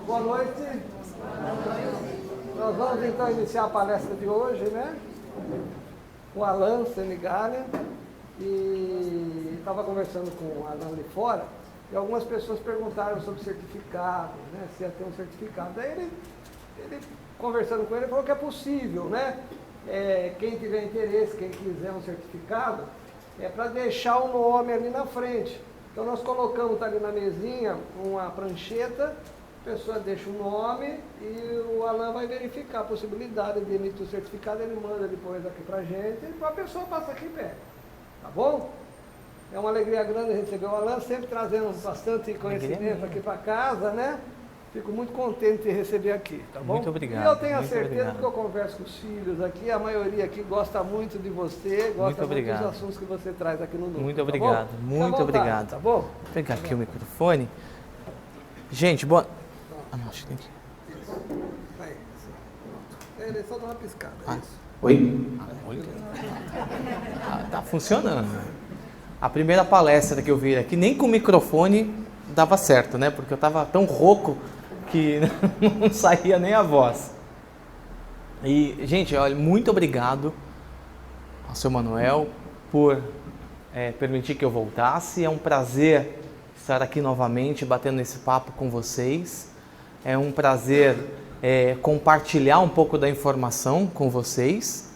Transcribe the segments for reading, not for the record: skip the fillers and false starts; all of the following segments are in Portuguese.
Boa noite. Nós vamos então iniciar a palestra de hoje, né? Com o Alan Senigallia. E estava conversando com o Alan ali fora, e algumas pessoas perguntaram sobre certificado, né? Se ia ter um certificado. Daí ele conversando com ele, falou que é possível, né? Quem tiver interesse, quem quiser um certificado, é para deixar o nome ali na frente. Então nós colocamos ali na mesinha uma prancheta, a pessoa deixa o nome e o Alan vai verificar a possibilidade de emitir o certificado, ele manda depois aqui para a gente, e a pessoa passa aqui e pega. Tá bom? É uma alegria grande receber o Alan, sempre trazendo bastante conhecimento aqui para casa, né? Fico muito contente de receber aqui, tá bom? Muito obrigado. E eu tenho a certeza que eu converso com os filhos aqui, a maioria aqui gosta muito de você, gosta muito dos assuntos que você traz aqui no núcleo. Muito obrigado, tá muito obrigado. Tá bom? Vou pegar aqui o microfone. Gente, boa... Ah, não, acho que tem que... Aí, ele só dá uma piscada, isso. Oi? Tá funcionando. A primeira palestra que eu vi aqui, nem com o microfone dava certo, né? Porque eu tava tão rouco que não saía nem a voz. E, gente, olha, muito obrigado ao seu Manuel por permitir que eu voltasse. É um prazer estar aqui novamente, batendo esse papo com vocês. É um prazer compartilhar um pouco da informação com vocês.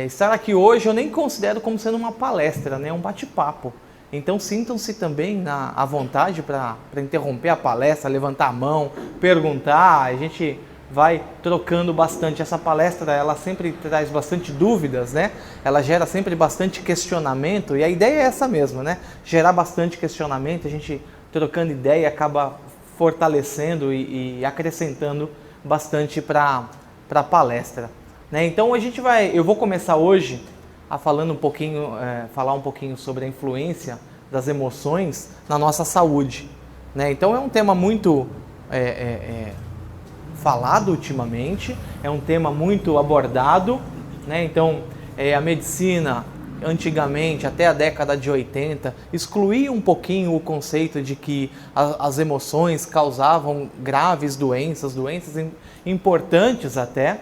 Estar aqui hoje eu nem considero como sendo uma palestra, né? É um bate-papo. Então sintam-se também à vontade para interromper a palestra, levantar a mão, perguntar. A gente vai trocando bastante. Essa palestra ela sempre traz bastante dúvidas, né? Ela gera sempre bastante questionamento e a ideia é essa mesma, né? Gerar bastante questionamento, a gente trocando ideia acaba fortalecendo e acrescentando bastante para a palestra, né? Então eu vou começar hoje a falar um pouquinho sobre a influência das emoções na nossa saúde, né? Então é um tema muito falado ultimamente, é um tema muito abordado, né? Então a medicina antigamente, até a década de 80, excluía um pouquinho o conceito de que as emoções causavam graves doenças importantes até,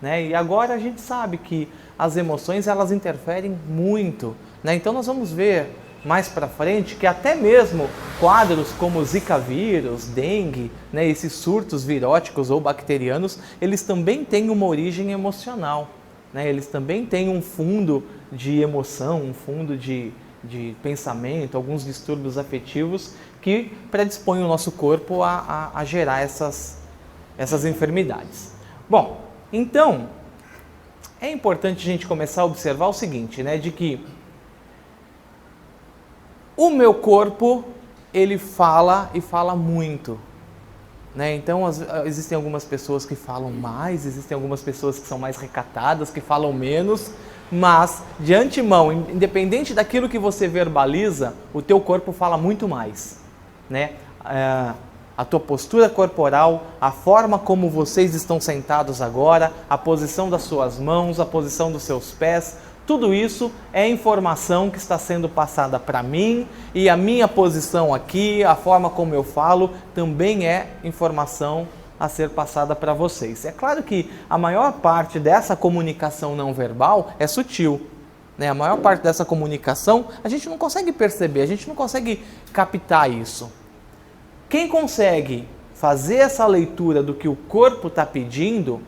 né? E agora a gente sabe que as emoções elas interferem muito, né? Então nós vamos ver mais para frente que até mesmo quadros como Zika vírus, dengue, né? Esses surtos viróticos ou bacterianos, eles também têm uma origem emocional, né? Eles também têm um fundo de emoção, um fundo de pensamento, alguns distúrbios afetivos que predispõem o nosso corpo a gerar essas enfermidades. Bom, então é importante a gente começar a observar o seguinte, né, de que o meu corpo, ele fala e fala muito, né? Então existem algumas pessoas que falam mais, existem algumas pessoas que são mais recatadas, que falam menos, mas de antemão, independente daquilo que você verbaliza, o teu corpo fala muito mais, né? A tua postura corporal, a forma como vocês estão sentados agora, a posição das suas mãos, a posição dos seus pés, tudo isso é informação que está sendo passada para mim e a minha posição aqui, a forma como eu falo, também é informação a ser passada para vocês. É claro que a maior parte dessa comunicação não verbal é sutil, né? A maior parte dessa comunicação a gente não consegue perceber, a gente não consegue captar isso. Quem consegue fazer essa leitura do que o corpo está pedindo,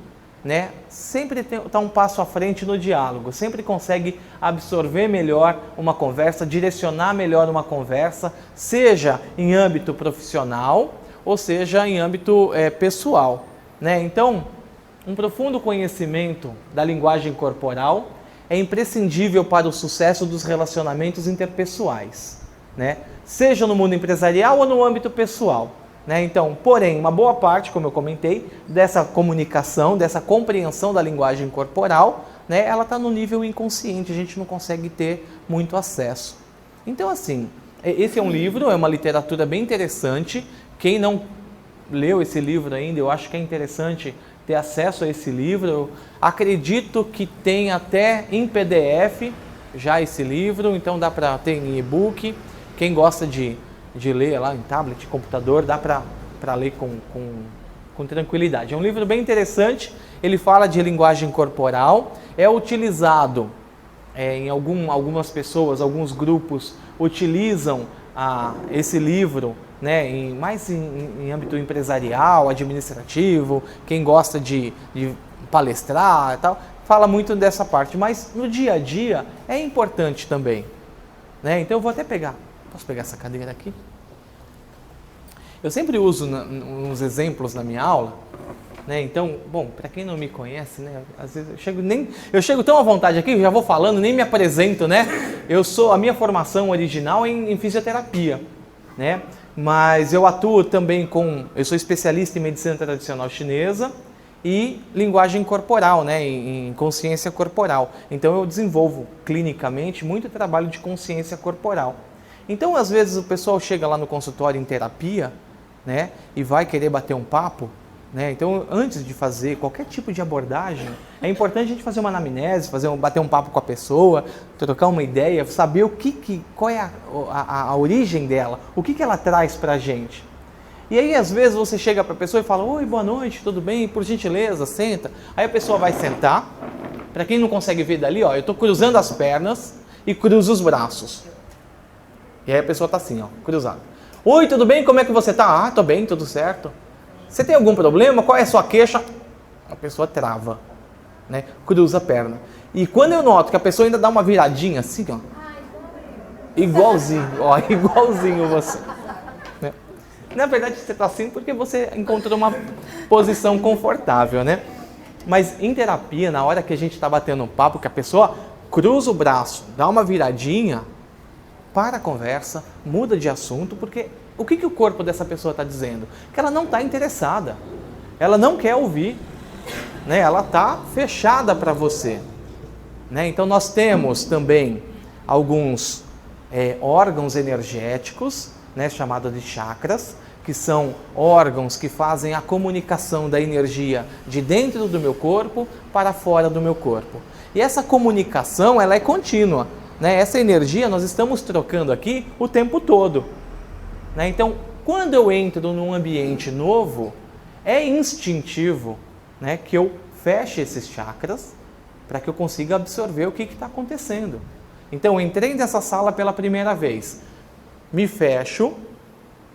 né, sempre está um passo à frente no diálogo, sempre consegue absorver melhor uma conversa, direcionar melhor uma conversa, seja em âmbito profissional ou seja em âmbito pessoal, né? Então, um profundo conhecimento da linguagem corporal é imprescindível para o sucesso dos relacionamentos interpessoais, né? Seja no mundo empresarial ou no âmbito pessoal, né? Então, porém, uma boa parte, como eu comentei, dessa comunicação, dessa compreensão da linguagem corporal, né, ela está no nível inconsciente, a gente não consegue ter muito acesso. Então, assim, esse é um livro, é uma literatura bem interessante. Quem não leu esse livro ainda, eu acho que é interessante ter acesso a esse livro. Eu acredito que tem até em PDF já esse livro, então dá para ter em e-book. Quem gosta de ler lá em tablet, computador, dá para ler com tranquilidade. É um livro bem interessante, ele fala de linguagem corporal, é utilizado em algumas pessoas, alguns grupos utilizam esse livro, né, mais em âmbito empresarial, administrativo, quem gosta de palestrar e tal, fala muito dessa parte, mas no dia a dia é importante também, né? Então eu vou até posso pegar essa cadeira aqui? Eu sempre uso uns exemplos na minha aula, né? Então, bom, para quem não me conhece, né, às vezes eu chego tão à vontade aqui, já vou falando, nem me apresento, né? A minha formação original é em fisioterapia, né? Mas eu atuo também eu sou especialista em medicina tradicional chinesa e linguagem corporal, né, em consciência corporal. Então eu desenvolvo clinicamente muito trabalho de consciência corporal. Então às vezes o pessoal chega lá no consultório em terapia, né, e vai querer bater um papo, né? Então antes de fazer qualquer tipo de abordagem, é importante a gente fazer uma anamnese, bater um papo com a pessoa, trocar uma ideia, saber qual é a origem dela, o que ela traz pra gente. E aí às vezes você chega para a pessoa e fala: oi, boa noite, tudo bem? Por gentileza, senta. Aí a pessoa vai sentar. Para quem não consegue ver dali, ó, eu estou cruzando as pernas e cruzo os braços. E aí a pessoa está assim, ó, cruzada. Oi, tudo bem? Como é que você está? Ah, tô bem, tudo certo. Você tem algum problema? Qual é a sua queixa? A pessoa trava, né? Cruza a perna. E quando eu noto que a pessoa ainda dá uma viradinha assim, ó, igualzinho, ó, igualzinho você. Né? Na verdade você está assim porque você encontrou uma posição confortável, né? Mas em terapia, na hora que a gente está batendo um papo, que a pessoa cruza o braço, dá uma viradinha, para a conversa, muda de assunto, porque o que o corpo dessa pessoa está dizendo? Que ela não está interessada, ela não quer ouvir, né? Ela está fechada para você, né? Então nós temos também alguns órgãos energéticos, né, chamados de chakras, que são órgãos que fazem a comunicação da energia de dentro do meu corpo para fora do meu corpo. E essa comunicação, ela é contínua, né? Essa energia nós estamos trocando aqui o tempo todo, né? Então, quando eu entro num ambiente novo, é instintivo, né, que eu feche esses chakras para que eu consiga absorver o que está acontecendo. Então, eu entrei nessa sala pela primeira vez, me fecho,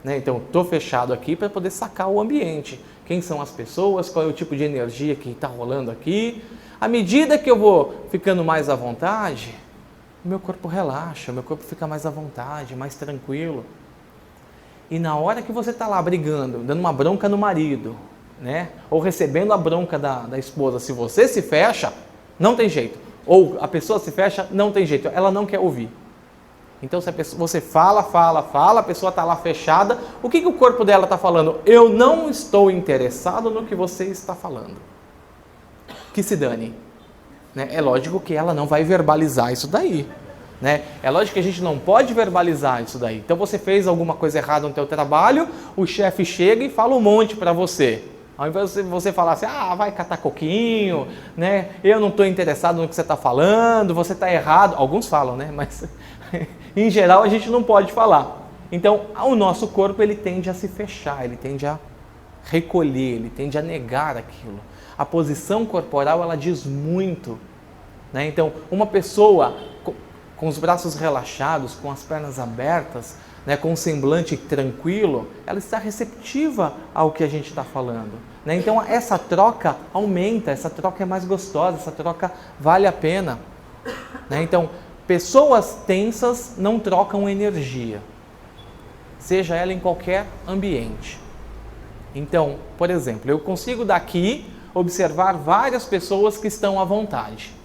né? Então, estou fechado aqui para poder sacar o ambiente. Quem são as pessoas, qual é o tipo de energia que está rolando aqui. À medida que eu vou ficando mais à vontade, o meu corpo relaxa, o meu corpo fica mais à vontade, mais tranquilo. E na hora que você está lá brigando, dando uma bronca no marido, né? Ou recebendo a bronca da esposa, se você se fecha, não tem jeito. Ou a pessoa se fecha, não tem jeito, ela não quer ouvir. Então se você fala, a pessoa está lá fechada, o que o corpo dela está falando? Eu não estou interessado no que você está falando. Que se dane. Né? É lógico que ela não vai verbalizar isso daí. Né? É lógico que a gente não pode verbalizar isso daí. Então você fez alguma coisa errada no teu trabalho, o chefe chega e fala um monte para você. Ao invés de você falar assim, vai catar coquinho, né? Eu não estou interessado no que você está falando, você está errado. Alguns falam, né? Mas em geral a gente não pode falar. Então o nosso corpo ele tende a se fechar, ele tende a recolher, ele tende a negar aquilo. A posição corporal ela diz muito, né? Então uma pessoa com os braços relaxados, com as pernas abertas, né, com um semblante tranquilo, ela está receptiva ao que a gente está falando. Né? Então essa troca aumenta, essa troca é mais gostosa, essa troca vale a pena. Né? Então pessoas tensas não trocam energia, seja ela em qualquer ambiente. Então, por exemplo, eu consigo daqui observar várias pessoas que estão à vontade.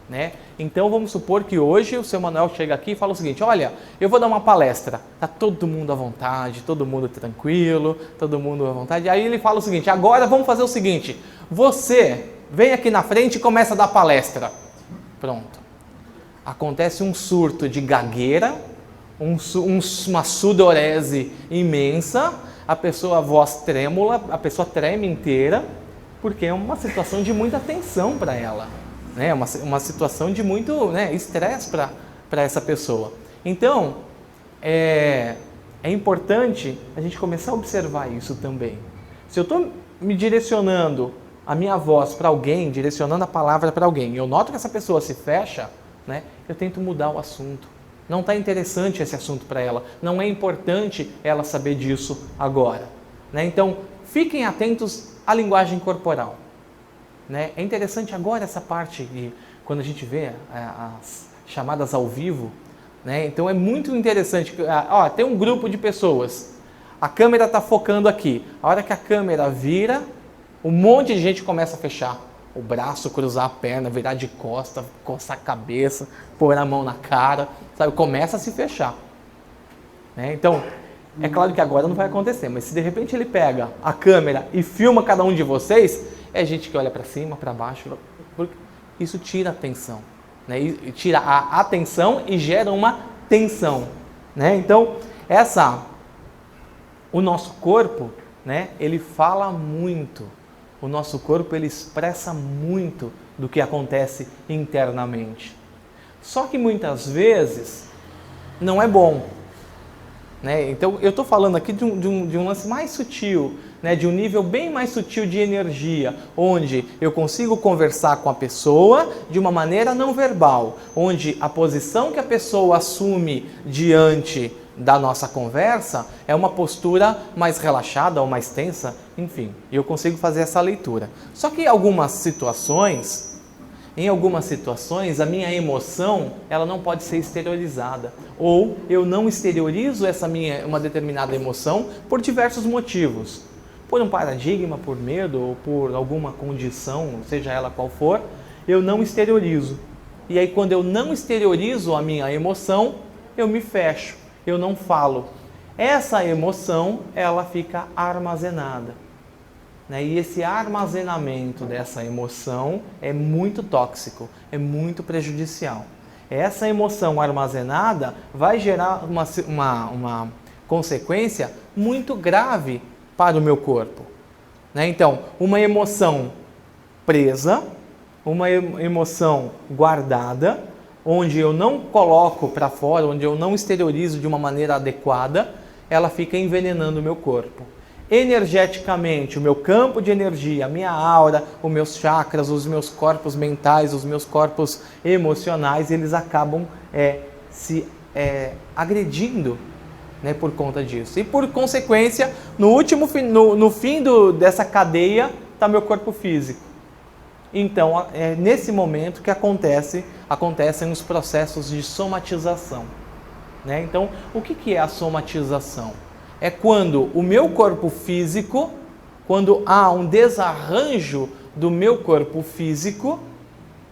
Né? Então vamos supor que hoje o seu Manuel chega aqui e fala o seguinte: olha, eu vou dar uma palestra, tá todo mundo à vontade, todo mundo tranquilo, todo mundo à vontade. Aí ele fala o seguinte: agora vamos fazer o seguinte, você vem aqui na frente e começa a dar palestra. Pronto. Acontece um surto de gagueira, uma sudorese imensa, a voz trêmula, a pessoa treme inteira, porque é uma situação de muita tensão para ela. É uma situação de muito estresse para essa pessoa. Então, é importante a gente começar a observar isso também. Se eu estou me direcionando a minha voz para alguém, direcionando a palavra para alguém, e eu noto que essa pessoa se fecha, né, eu tento mudar o assunto. Não está interessante esse assunto para ela. Não é importante ela saber disso agora. Né? Então, fiquem atentos à linguagem corporal. Né? É interessante agora essa parte, de, quando a gente vê as chamadas ao vivo. Né? Então, é muito interessante. Tem um grupo de pessoas. A câmera está focando aqui. A hora que a câmera vira, um monte de gente começa a fechar o braço, cruzar a perna, virar de costa, coçar a cabeça, pôr a mão na cara, sabe? Começa a se fechar. Né? Então, é claro que agora não vai acontecer, mas se de repente ele pega a câmera e filma cada um de vocês, é gente que olha para cima, para baixo, porque isso tira a atenção. Né? E tira a atenção e gera uma tensão. Né? Então, o nosso corpo, né, ele fala muito. O nosso corpo, ele expressa muito do que acontece internamente. Só que muitas vezes não é bom. Né? Então, eu estou falando aqui de um lance mais sutil, né? De um nível bem mais sutil de energia, onde eu consigo conversar com a pessoa de uma maneira não verbal, onde a posição que a pessoa assume diante da nossa conversa é uma postura mais relaxada ou mais tensa, enfim, eu consigo fazer essa leitura. Só que em algumas situações, a minha emoção, ela não pode ser exteriorizada, ou eu não exteriorizo uma determinada emoção por diversos motivos, por um paradigma, por medo, ou por alguma condição, seja ela qual for, eu não exteriorizo. E aí quando eu não exteriorizo a minha emoção, eu me fecho. Eu não falo. Essa emoção, ela fica armazenada. Né? E esse armazenamento dessa emoção é muito tóxico, é muito prejudicial. Essa emoção armazenada vai gerar uma consequência muito grave para o meu corpo. Né? Então, uma emoção presa, uma emoção guardada, onde eu não coloco para fora, onde eu não exteriorizo de uma maneira adequada, ela fica envenenando o meu corpo. Energeticamente, o meu campo de energia, a minha aura, os meus chakras, os meus corpos mentais, os meus corpos emocionais, eles acabam se agredindo, né, por conta disso. E por consequência, no fim dessa cadeia, está meu corpo físico. Então, é nesse momento que acontecem os processos de somatização. Né? Então, o que é a somatização? É quando o meu corpo físico, quando há um desarranjo do meu corpo físico,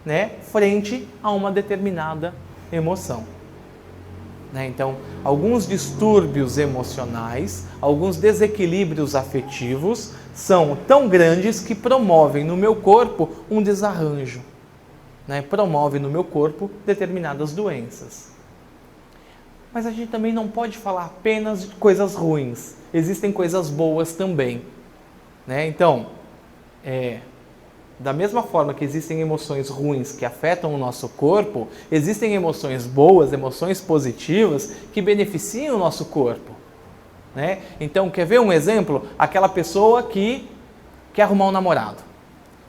né, frente a uma determinada emoção. Né? Então, alguns distúrbios emocionais, alguns desequilíbrios afetivos são tão grandes que promovem no meu corpo um desarranjo. Né? Promove no meu corpo determinadas doenças. Mas a gente também não pode falar apenas de coisas ruins. Existem coisas boas também. Né? Então, da mesma forma que existem emoções ruins que afetam o nosso corpo, existem emoções boas, emoções positivas que beneficiam o nosso corpo. Né? Então, quer ver um exemplo? Aquela pessoa que quer arrumar um namorado.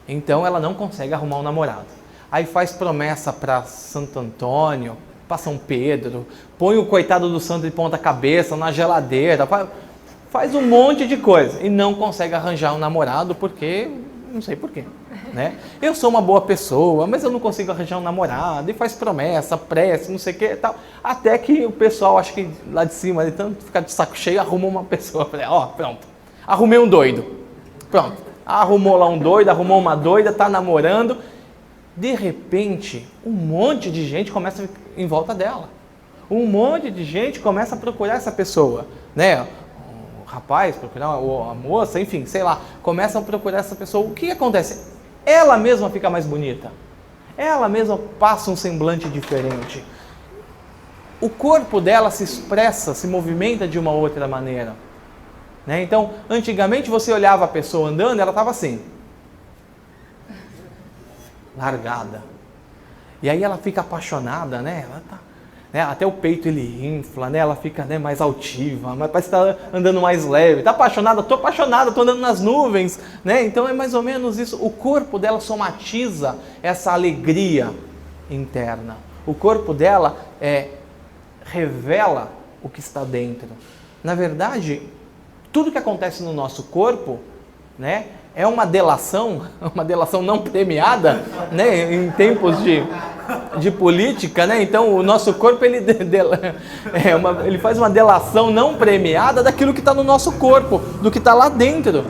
Então, ela não consegue arrumar um namorado. Aí faz promessa para Santo Antônio, para São Pedro, põe o coitado do santo de ponta cabeça na geladeira, faz um monte de coisa e não consegue arranjar um namorado porque, não sei porquê. Né? Eu sou uma boa pessoa, mas eu não consigo arranjar um namorado, e faz promessa, prece, não sei o que e tal. Até que o pessoal, acho que lá de cima, de tanto ficar de saco cheio, arruma uma pessoa. Pronto, arrumei um doido. Pronto, arrumou lá um doido, arrumou uma doida, tá namorando. De repente, um monte de gente começa a ficar em volta dela. Um monte de gente começa a procurar essa pessoa, né? O rapaz, procurar a moça, enfim, sei lá, começam a procurar essa pessoa. O que acontece? Ela mesma fica mais bonita. Ela mesma passa um semblante diferente. O corpo dela se expressa, se movimenta de uma outra maneira. Né? Então, antigamente você olhava a pessoa andando, ela estava assim. Largada. E aí ela fica apaixonada, né? Ela tá, né? Até o peito ele infla, né? Ela fica, né, mais altiva, mas parece que está andando mais leve. Está apaixonada? Estou apaixonada, estou andando nas nuvens, né? Então é mais ou menos isso. O corpo dela somatiza essa alegria interna. O corpo dela revela o que está dentro. Na verdade, tudo que acontece no nosso corpo, né, é uma delação não premiada, né, em tempos de política, né? Então o nosso corpo ele faz uma delação não premiada daquilo que está no nosso corpo, do que está lá dentro,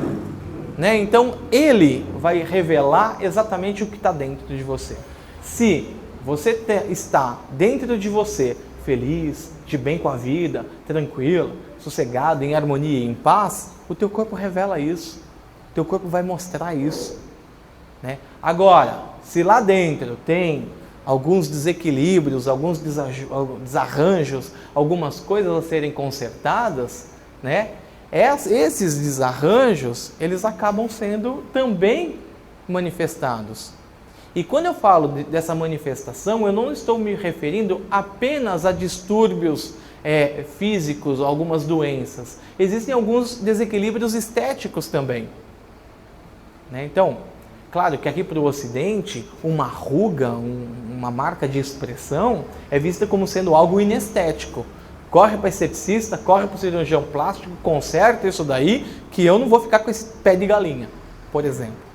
né? Então ele vai revelar exatamente o que está dentro de você. Se você está dentro de você feliz, de bem com a vida, tranquilo, sossegado, em harmonia e em paz, o teu corpo revela isso. O teu corpo vai mostrar isso, né? Agora, se lá dentro tem alguns desequilíbrios, alguns desarranjos, algumas coisas a serem consertadas, né? Esses desarranjos, eles acabam sendo também manifestados. E quando eu falo dessa manifestação, eu não estou me referindo apenas a distúrbios físicos, algumas doenças. Existem alguns desequilíbrios estéticos também, né? Então, claro que aqui para o Ocidente, uma ruga, uma marca de expressão é vista como sendo algo inestético. Corre para esteticista, corre para o cirurgião plástico, conserta isso daí, que eu não vou ficar com esse pé de galinha, por exemplo.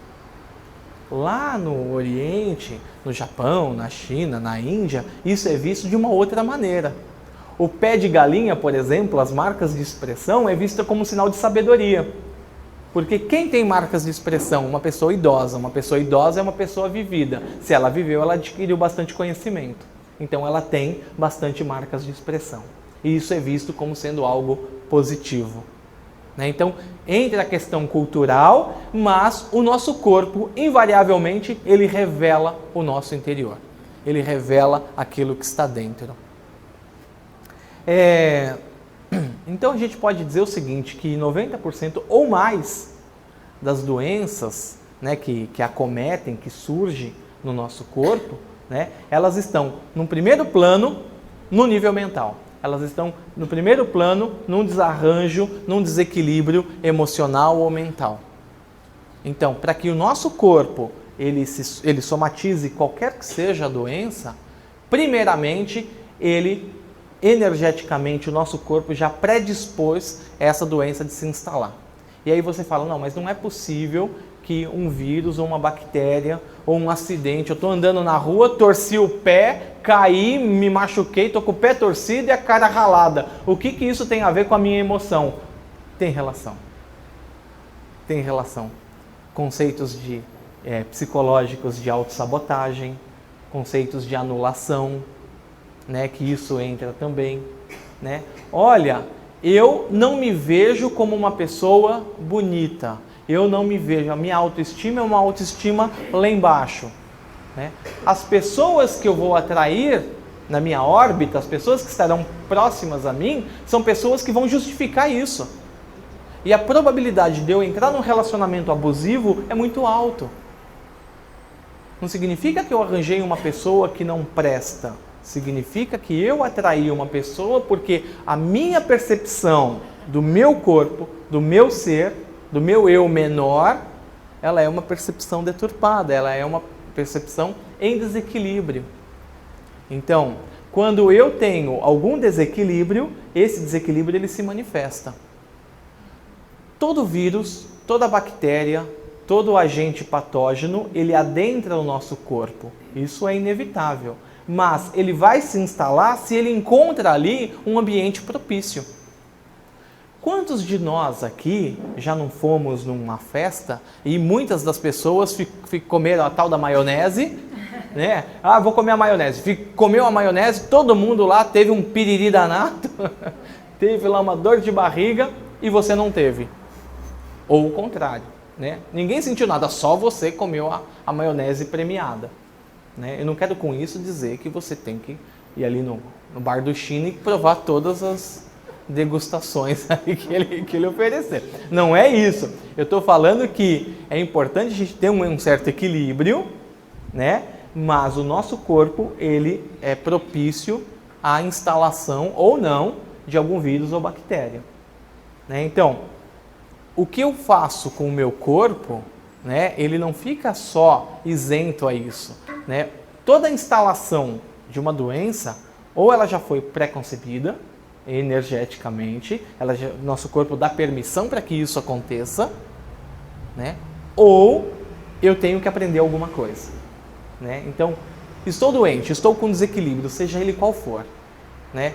Lá no Oriente, no Japão, na China, na Índia, isso é visto de uma outra maneira. O pé de galinha, por exemplo, as marcas de expressão, é vista como sinal de sabedoria. Porque quem tem marcas de expressão? Uma pessoa idosa. Uma pessoa idosa é uma pessoa vivida. Se ela viveu, ela adquiriu bastante conhecimento. Então ela tem bastante marcas de expressão. E isso é visto como sendo algo positivo, né? Então, entra a questão cultural, mas o nosso corpo, invariavelmente, ele revela o nosso interior. Ele revela aquilo que está dentro. Então, a gente pode dizer o seguinte, que 90% ou mais das doenças, né, que acometem, que surgem no nosso corpo, né, elas estão, no primeiro plano, no nível mental. Elas estão no primeiro plano, num desarranjo, num desequilíbrio emocional ou mental. Então, para que o nosso corpo ele somatize qualquer que seja a doença, primeiramente, energeticamente, o nosso corpo já predispôs essa doença de se instalar. E aí você fala, não, mas não é possível que um vírus ou uma bactéria ou um acidente, eu estou andando na rua, torci o pé, caí, me machuquei, estou com o pé torcido e a cara ralada. O que isso tem a ver com a minha emoção? Tem relação. Tem relação. Conceitos psicológicos de autossabotagem, conceitos de anulação, né, que isso entra também, né? Olha, eu não me vejo como uma pessoa bonita. Eu não me vejo, a minha autoestima é uma autoestima lá embaixo, né? As pessoas que eu vou atrair na minha órbita, as pessoas que estarão próximas a mim, são pessoas que vão justificar isso. E a probabilidade de eu entrar num relacionamento abusivo é muito alto. Não significa que eu arranjei uma pessoa que não presta. Significa que eu atraí uma pessoa porque a minha percepção do meu corpo, do meu ser, do meu eu menor, ela é uma percepção deturpada, ela é uma percepção em desequilíbrio. Então, quando eu tenho algum desequilíbrio, esse desequilíbrio ele se manifesta. Todo vírus, toda bactéria, todo agente patógeno, ele adentra o nosso corpo. Isso é inevitável. Mas ele vai se instalar se ele encontra ali um ambiente propício. Quantos de nós aqui já não fomos numa festa e muitas das pessoas comeram a tal da maionese, né? Ah, vou comer a maionese. Comeu a maionese, todo mundo lá teve um piriri danado, teve lá uma dor de barriga e você não teve. Ou o contrário, né? Ninguém sentiu nada, só você comeu a maionese premiada, né? Eu não quero com isso dizer que você tem que ir ali no bar do China e provar todas as degustações aí que ele oferecer. Não é isso. Eu estou falando que é importante a gente ter um certo equilíbrio, né? Mas o nosso corpo, ele é propício a instalação ou não de algum vírus ou bactéria. Né? Então, o que eu faço com o meu corpo, né, ele não fica só isento a isso. Né? Toda instalação de uma doença, ou ela já foi pré-concebida energeticamente, nosso corpo dá permissão para que isso aconteça, né? Ou eu tenho que aprender alguma coisa. Né? Então, estou doente, estou com desequilíbrio, seja ele qual for, né?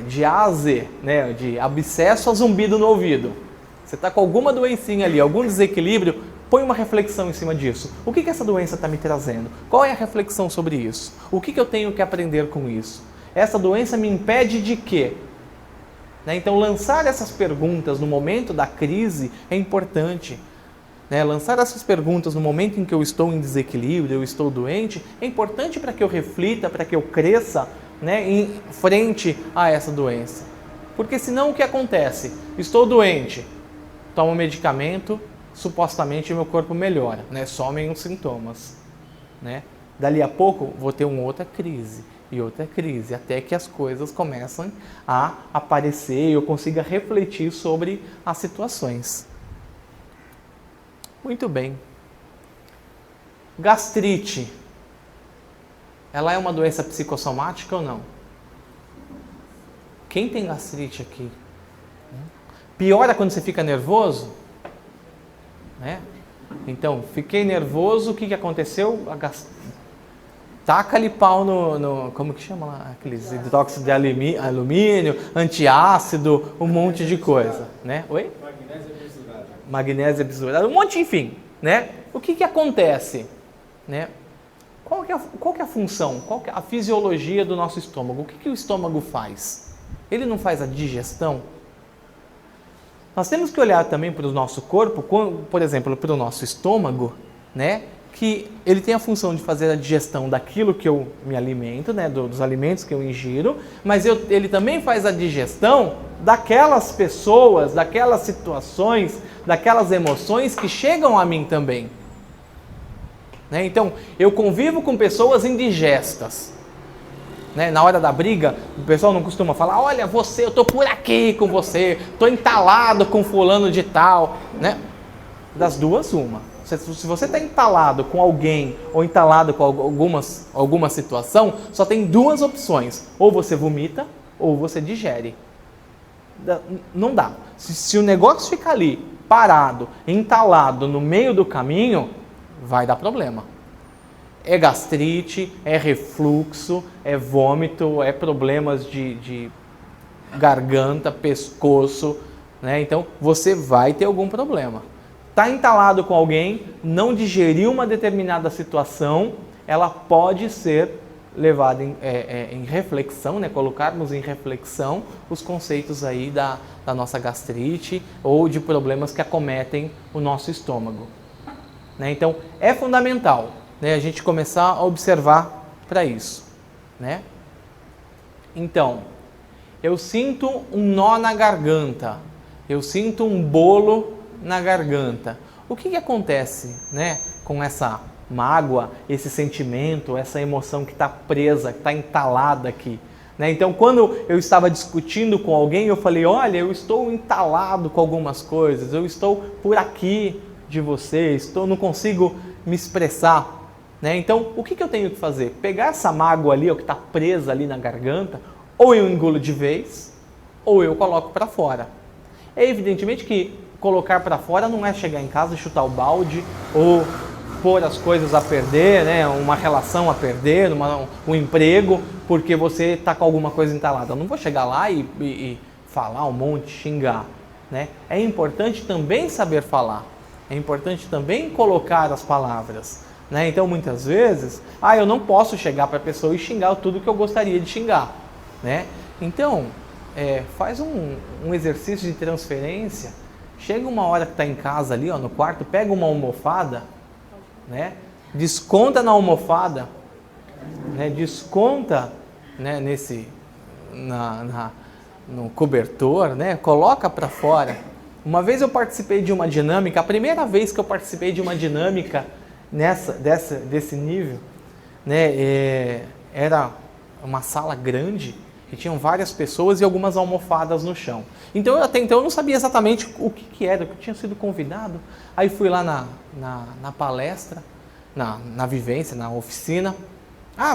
De A a Z, né? De abscesso a zumbido no ouvido. Você está com alguma doencinha ali, algum desequilíbrio, põe uma reflexão em cima disso. O que essa doença está me trazendo? Qual é a reflexão sobre isso? O que eu tenho que aprender com isso? Essa doença me impede de quê? Né? Então, lançar essas perguntas no momento da crise é importante. Né? Lançar essas perguntas no momento em que eu estou em desequilíbrio, eu estou doente, é importante para que eu reflita, para que eu cresça, né, em frente a essa doença. Porque senão o que acontece? Estou doente, tomo medicamento, supostamente meu corpo melhora, né? Somem os sintomas. Né? Dali a pouco vou ter uma outra crise e outra crise, até que as coisas começam a aparecer e eu consiga refletir sobre as situações. Muito bem. Gastrite. Ela é uma doença psicossomática ou não? Quem tem gastrite aqui? Piora quando você fica nervoso? Né? Então, fiquei nervoso, o que aconteceu? Taca-lhe pau no... Como que chama lá? Aqueles hidróxido de alumínio, antiácido, um monte de coisa. Né? Oi? Magnésia bisurada, um monte, enfim. Né? O que acontece? Né? Qual que é a função? Qual que é a fisiologia do nosso estômago? O que o estômago faz? Ele não faz a digestão? Nós temos que olhar também para o nosso corpo, por exemplo, para o nosso estômago, né? Que ele tem a função de fazer a digestão daquilo que eu me alimento, né? Dos alimentos que eu ingiro, mas ele também faz a digestão daquelas pessoas, daquelas situações, daquelas emoções que chegam a mim também. Né? Então, eu convivo com pessoas indigestas. Né? Na hora da briga, o pessoal não costuma falar, olha, eu estou por aqui com você, estou entalado com fulano de tal. Né? Das duas, uma. Se você está entalado com alguém ou entalado com alguma situação, só tem duas opções. Ou você vomita ou você digere. Não dá. Se o negócio ficar ali, parado, entalado no meio do caminho, vai dar problema. É gastrite, é refluxo, é vômito, é problemas de garganta, pescoço, né? Então você vai ter algum problema. Está entalado com alguém, não digeriu uma determinada situação, ela pode ser levada em reflexão, né? Colocarmos em reflexão os conceitos aí da nossa gastrite ou de problemas que acometem o nosso estômago. Né? Então, é fundamental, né, a gente começar a observar para isso. Né? Então, eu sinto um nó na garganta, eu sinto um bolo na garganta. O que acontece, né, com essa mágoa, esse sentimento, essa emoção que está presa, que está entalada aqui? Né? Então, quando eu estava discutindo com alguém, eu falei, olha, eu estou entalado com algumas coisas, eu estou por aqui de você, não consigo me expressar. Né? Então, o que eu tenho que fazer? Pegar essa mágoa ali, que está presa ali na garganta, ou eu engulo de vez, ou eu coloco para fora. É evidentemente que colocar para fora não é chegar em casa e chutar o balde, ou pôr as coisas a perder, né? Uma relação a perder, um emprego, porque você está com alguma coisa entalada. Eu não vou chegar lá e falar um monte, xingar. Né? É importante também saber falar. É importante também colocar as palavras. Né? Então, muitas vezes, eu não posso chegar para a pessoa e xingar tudo que eu gostaria de xingar. Né? Então, faz um exercício de transferência. Chega uma hora que está em casa ali, no quarto, pega uma almofada, né? Desconta na almofada, né? Desconta, né, no cobertor, né? Coloca para fora. Uma vez eu participei de uma dinâmica, a primeira vez que eu participei de uma dinâmica desse nível, né, era uma sala grande e tinham várias pessoas e algumas almofadas no chão. Então, até então eu não sabia exatamente o que era, que eu tinha sido convidado. Aí fui lá na palestra, na vivência, na oficina.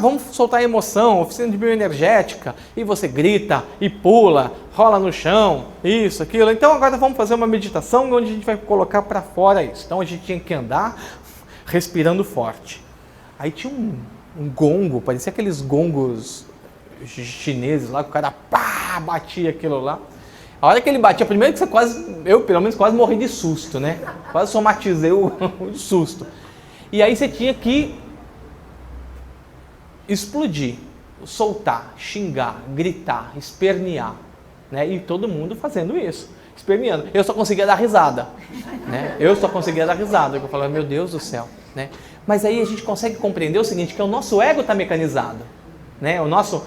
Vamos soltar a emoção, oficina de bioenergética, e você grita, e pula, rola no chão, isso, aquilo. Então agora vamos fazer uma meditação onde a gente vai colocar para fora isso. Então a gente tinha que andar respirando forte. Aí tinha um gongo, parecia aqueles gongos chineses lá, que o cara batia aquilo lá. A hora que ele batia, primeiro que eu pelo menos quase morri de susto, né? Quase somatizei o susto. E aí você tinha que explodir, soltar, xingar, gritar, espernear, né? E todo mundo fazendo isso, esperneando. Eu só conseguia dar risada, né? Eu falava, meu Deus do céu, né? Mas aí a gente consegue compreender o seguinte, que o nosso ego está mecanizado, né? O nosso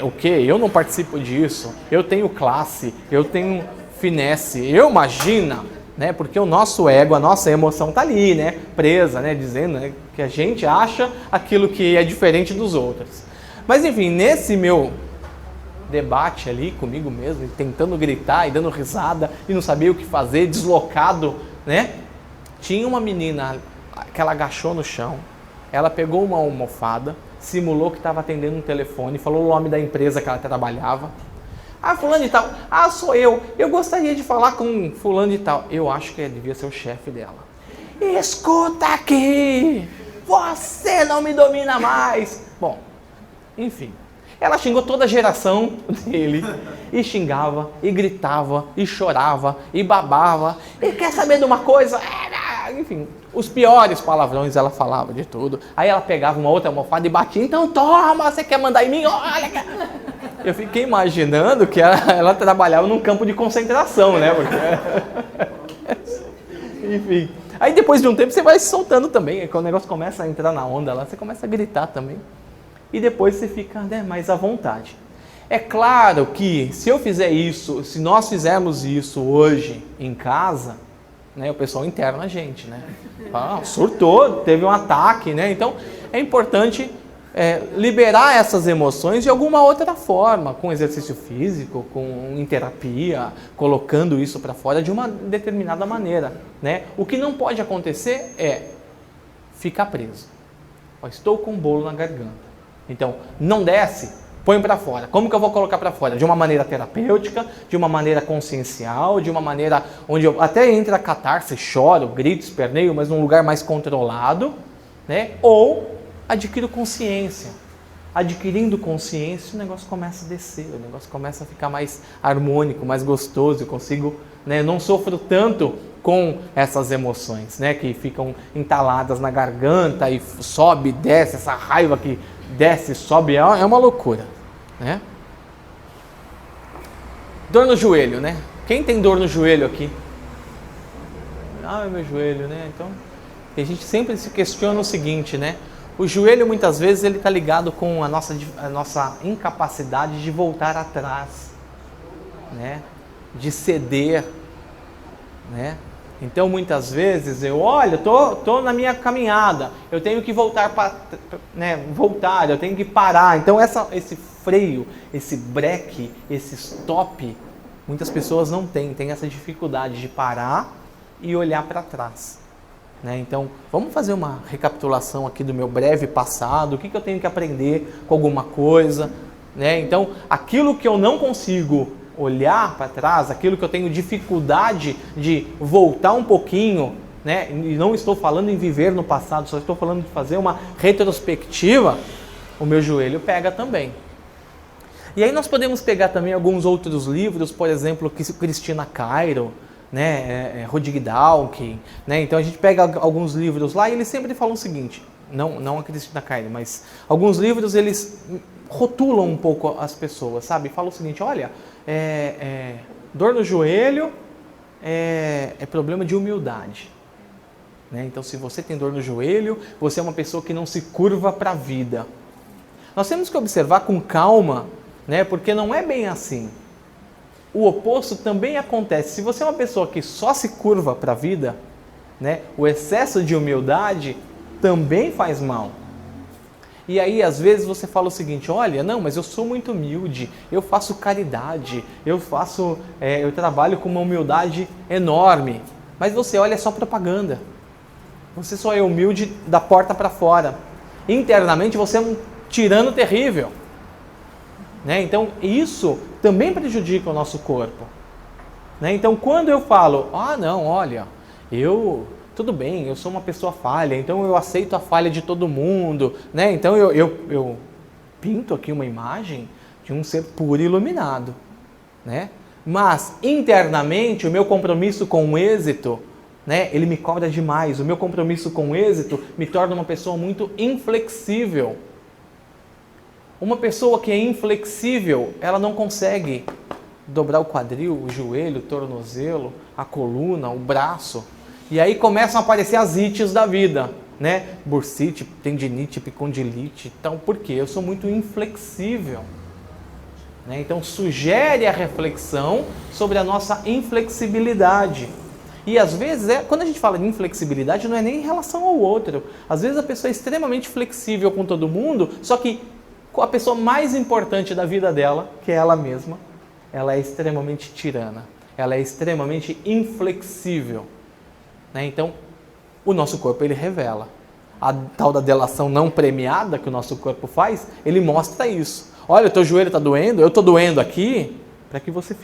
o quê? Eu não participo disso, eu tenho classe, eu tenho finesse, eu imagina, né? Porque o nosso ego, a nossa emoção está ali, né? Presa, né? Dizendo, né? Que a gente acha aquilo que é diferente dos outros. Mas enfim, nesse meu debate ali comigo mesmo, tentando gritar e dando risada e não sabia o que fazer, deslocado, né? Tinha uma menina que ela agachou no chão, ela pegou uma almofada, simulou que estava atendendo um telefone, falou o nome da empresa que ela trabalhava. Fulano de tal, sou eu gostaria de falar com fulano de tal. Eu acho que devia ser o chefe dela. Escuta aqui, você não me domina mais. Bom, enfim, ela xingou toda a geração dele, e xingava, e gritava, e chorava, e babava, e quer saber de uma coisa? Enfim, os piores palavrões ela falava de tudo. Aí ela pegava uma outra almofada e batia, então toma, você quer mandar em mim? Olha. Eu fiquei imaginando que ela trabalhava num campo de concentração, né? Enfim, aí depois de um tempo você vai se soltando também, quando o negócio começa a entrar na onda lá, você começa a gritar também. E depois você fica, né, mais à vontade. É claro que se eu fizer isso, se nós fizermos isso hoje em casa, né, o pessoal interna a gente, né? Surtou, teve um ataque, né? Então é importante liberar essas emoções de alguma outra forma, com exercício físico, em terapia, colocando isso para fora de uma determinada maneira, né? O que não pode acontecer é ficar preso. Estou com um bolo na garganta. Então, não desce, põe para fora. Como que eu vou colocar para fora? De uma maneira terapêutica, de uma maneira consciencial, de uma maneira onde eu até entra a catarse, choro, grito, esperneio, mas num lugar mais controlado, né? Ou adquiro consciência. Adquirindo consciência, o negócio começa a descer, o negócio começa a ficar mais harmônico, mais gostoso, eu consigo, né? Não sofro tanto com essas emoções, né? Que ficam entaladas na garganta e sobe, desce, essa raiva que desce, sobe, é uma loucura, né? Dor no joelho, né? Quem tem dor no joelho aqui? É meu joelho, né? Então, a gente sempre se questiona o seguinte, né? O joelho, muitas vezes, ele está ligado com a nossa incapacidade de voltar atrás, né? De ceder, né? Então, muitas vezes, tô na minha caminhada, eu tenho que voltar, eu tenho que parar. Então, esse freio, esse breque, esse stop, muitas pessoas não têm essa dificuldade de parar e olhar para trás. Né? Então, vamos fazer uma recapitulação aqui do meu breve passado, o que eu tenho que aprender com alguma coisa. Né? Então, aquilo que eu não consigo olhar para trás, aquilo que eu tenho dificuldade de voltar um pouquinho, né? E não estou falando em viver no passado, só estou falando de fazer uma retrospectiva, o meu joelho pega também. E aí nós podemos pegar também alguns outros livros, por exemplo, Cristina Cairo, né? Rodrigo Dawkins, né? Então a gente pega alguns livros lá e eles sempre falam o seguinte, não a Cristina Cairo, mas alguns livros eles rotulam um pouco as pessoas, sabe? Falam o seguinte, olha, dor no joelho é problema de humildade. Né? Então, se você tem dor no joelho, você é uma pessoa que não se curva para a vida. Nós temos que observar com calma, né? Porque não é bem assim. O oposto também acontece. Se você é uma pessoa que só se curva para a vida, né? O excesso de humildade também faz mal. E aí, às vezes, você fala o seguinte, olha, não, mas eu sou muito humilde, eu faço caridade, eu trabalho com uma humildade enorme. Mas você olha, é só propaganda. Você só é humilde da porta para fora. Internamente, você é um tirano terrível. Né? Então, isso também prejudica o nosso corpo. Né? Então, quando eu falo, não, olha, tudo bem, eu sou uma pessoa falha, então eu aceito a falha de todo mundo, né? Então eu pinto aqui uma imagem de um ser puro e iluminado, né? Mas internamente o meu compromisso com o êxito, né? Ele me cobra demais. O meu compromisso com o êxito me torna uma pessoa muito inflexível. Uma pessoa que é inflexível, ela não consegue dobrar o quadril, o joelho, o tornozelo, a coluna, o braço. E aí começam a aparecer as ites da vida, né? Bursite, tendinite, epicondilite. Então, por quê? Eu sou muito inflexível. Né? Então, sugere a reflexão sobre a nossa inflexibilidade. E às vezes, quando a gente fala de inflexibilidade, não é nem em relação ao outro. Às vezes a pessoa é extremamente flexível com todo mundo, só que com a pessoa mais importante da vida dela, que é ela mesma, ela é extremamente tirana. Ela é extremamente inflexível. Né? Então, o nosso corpo, ele revela. A tal da delação não premiada que o nosso corpo faz, ele mostra isso. Olha, o teu joelho está doendo, eu estou doendo aqui, para que você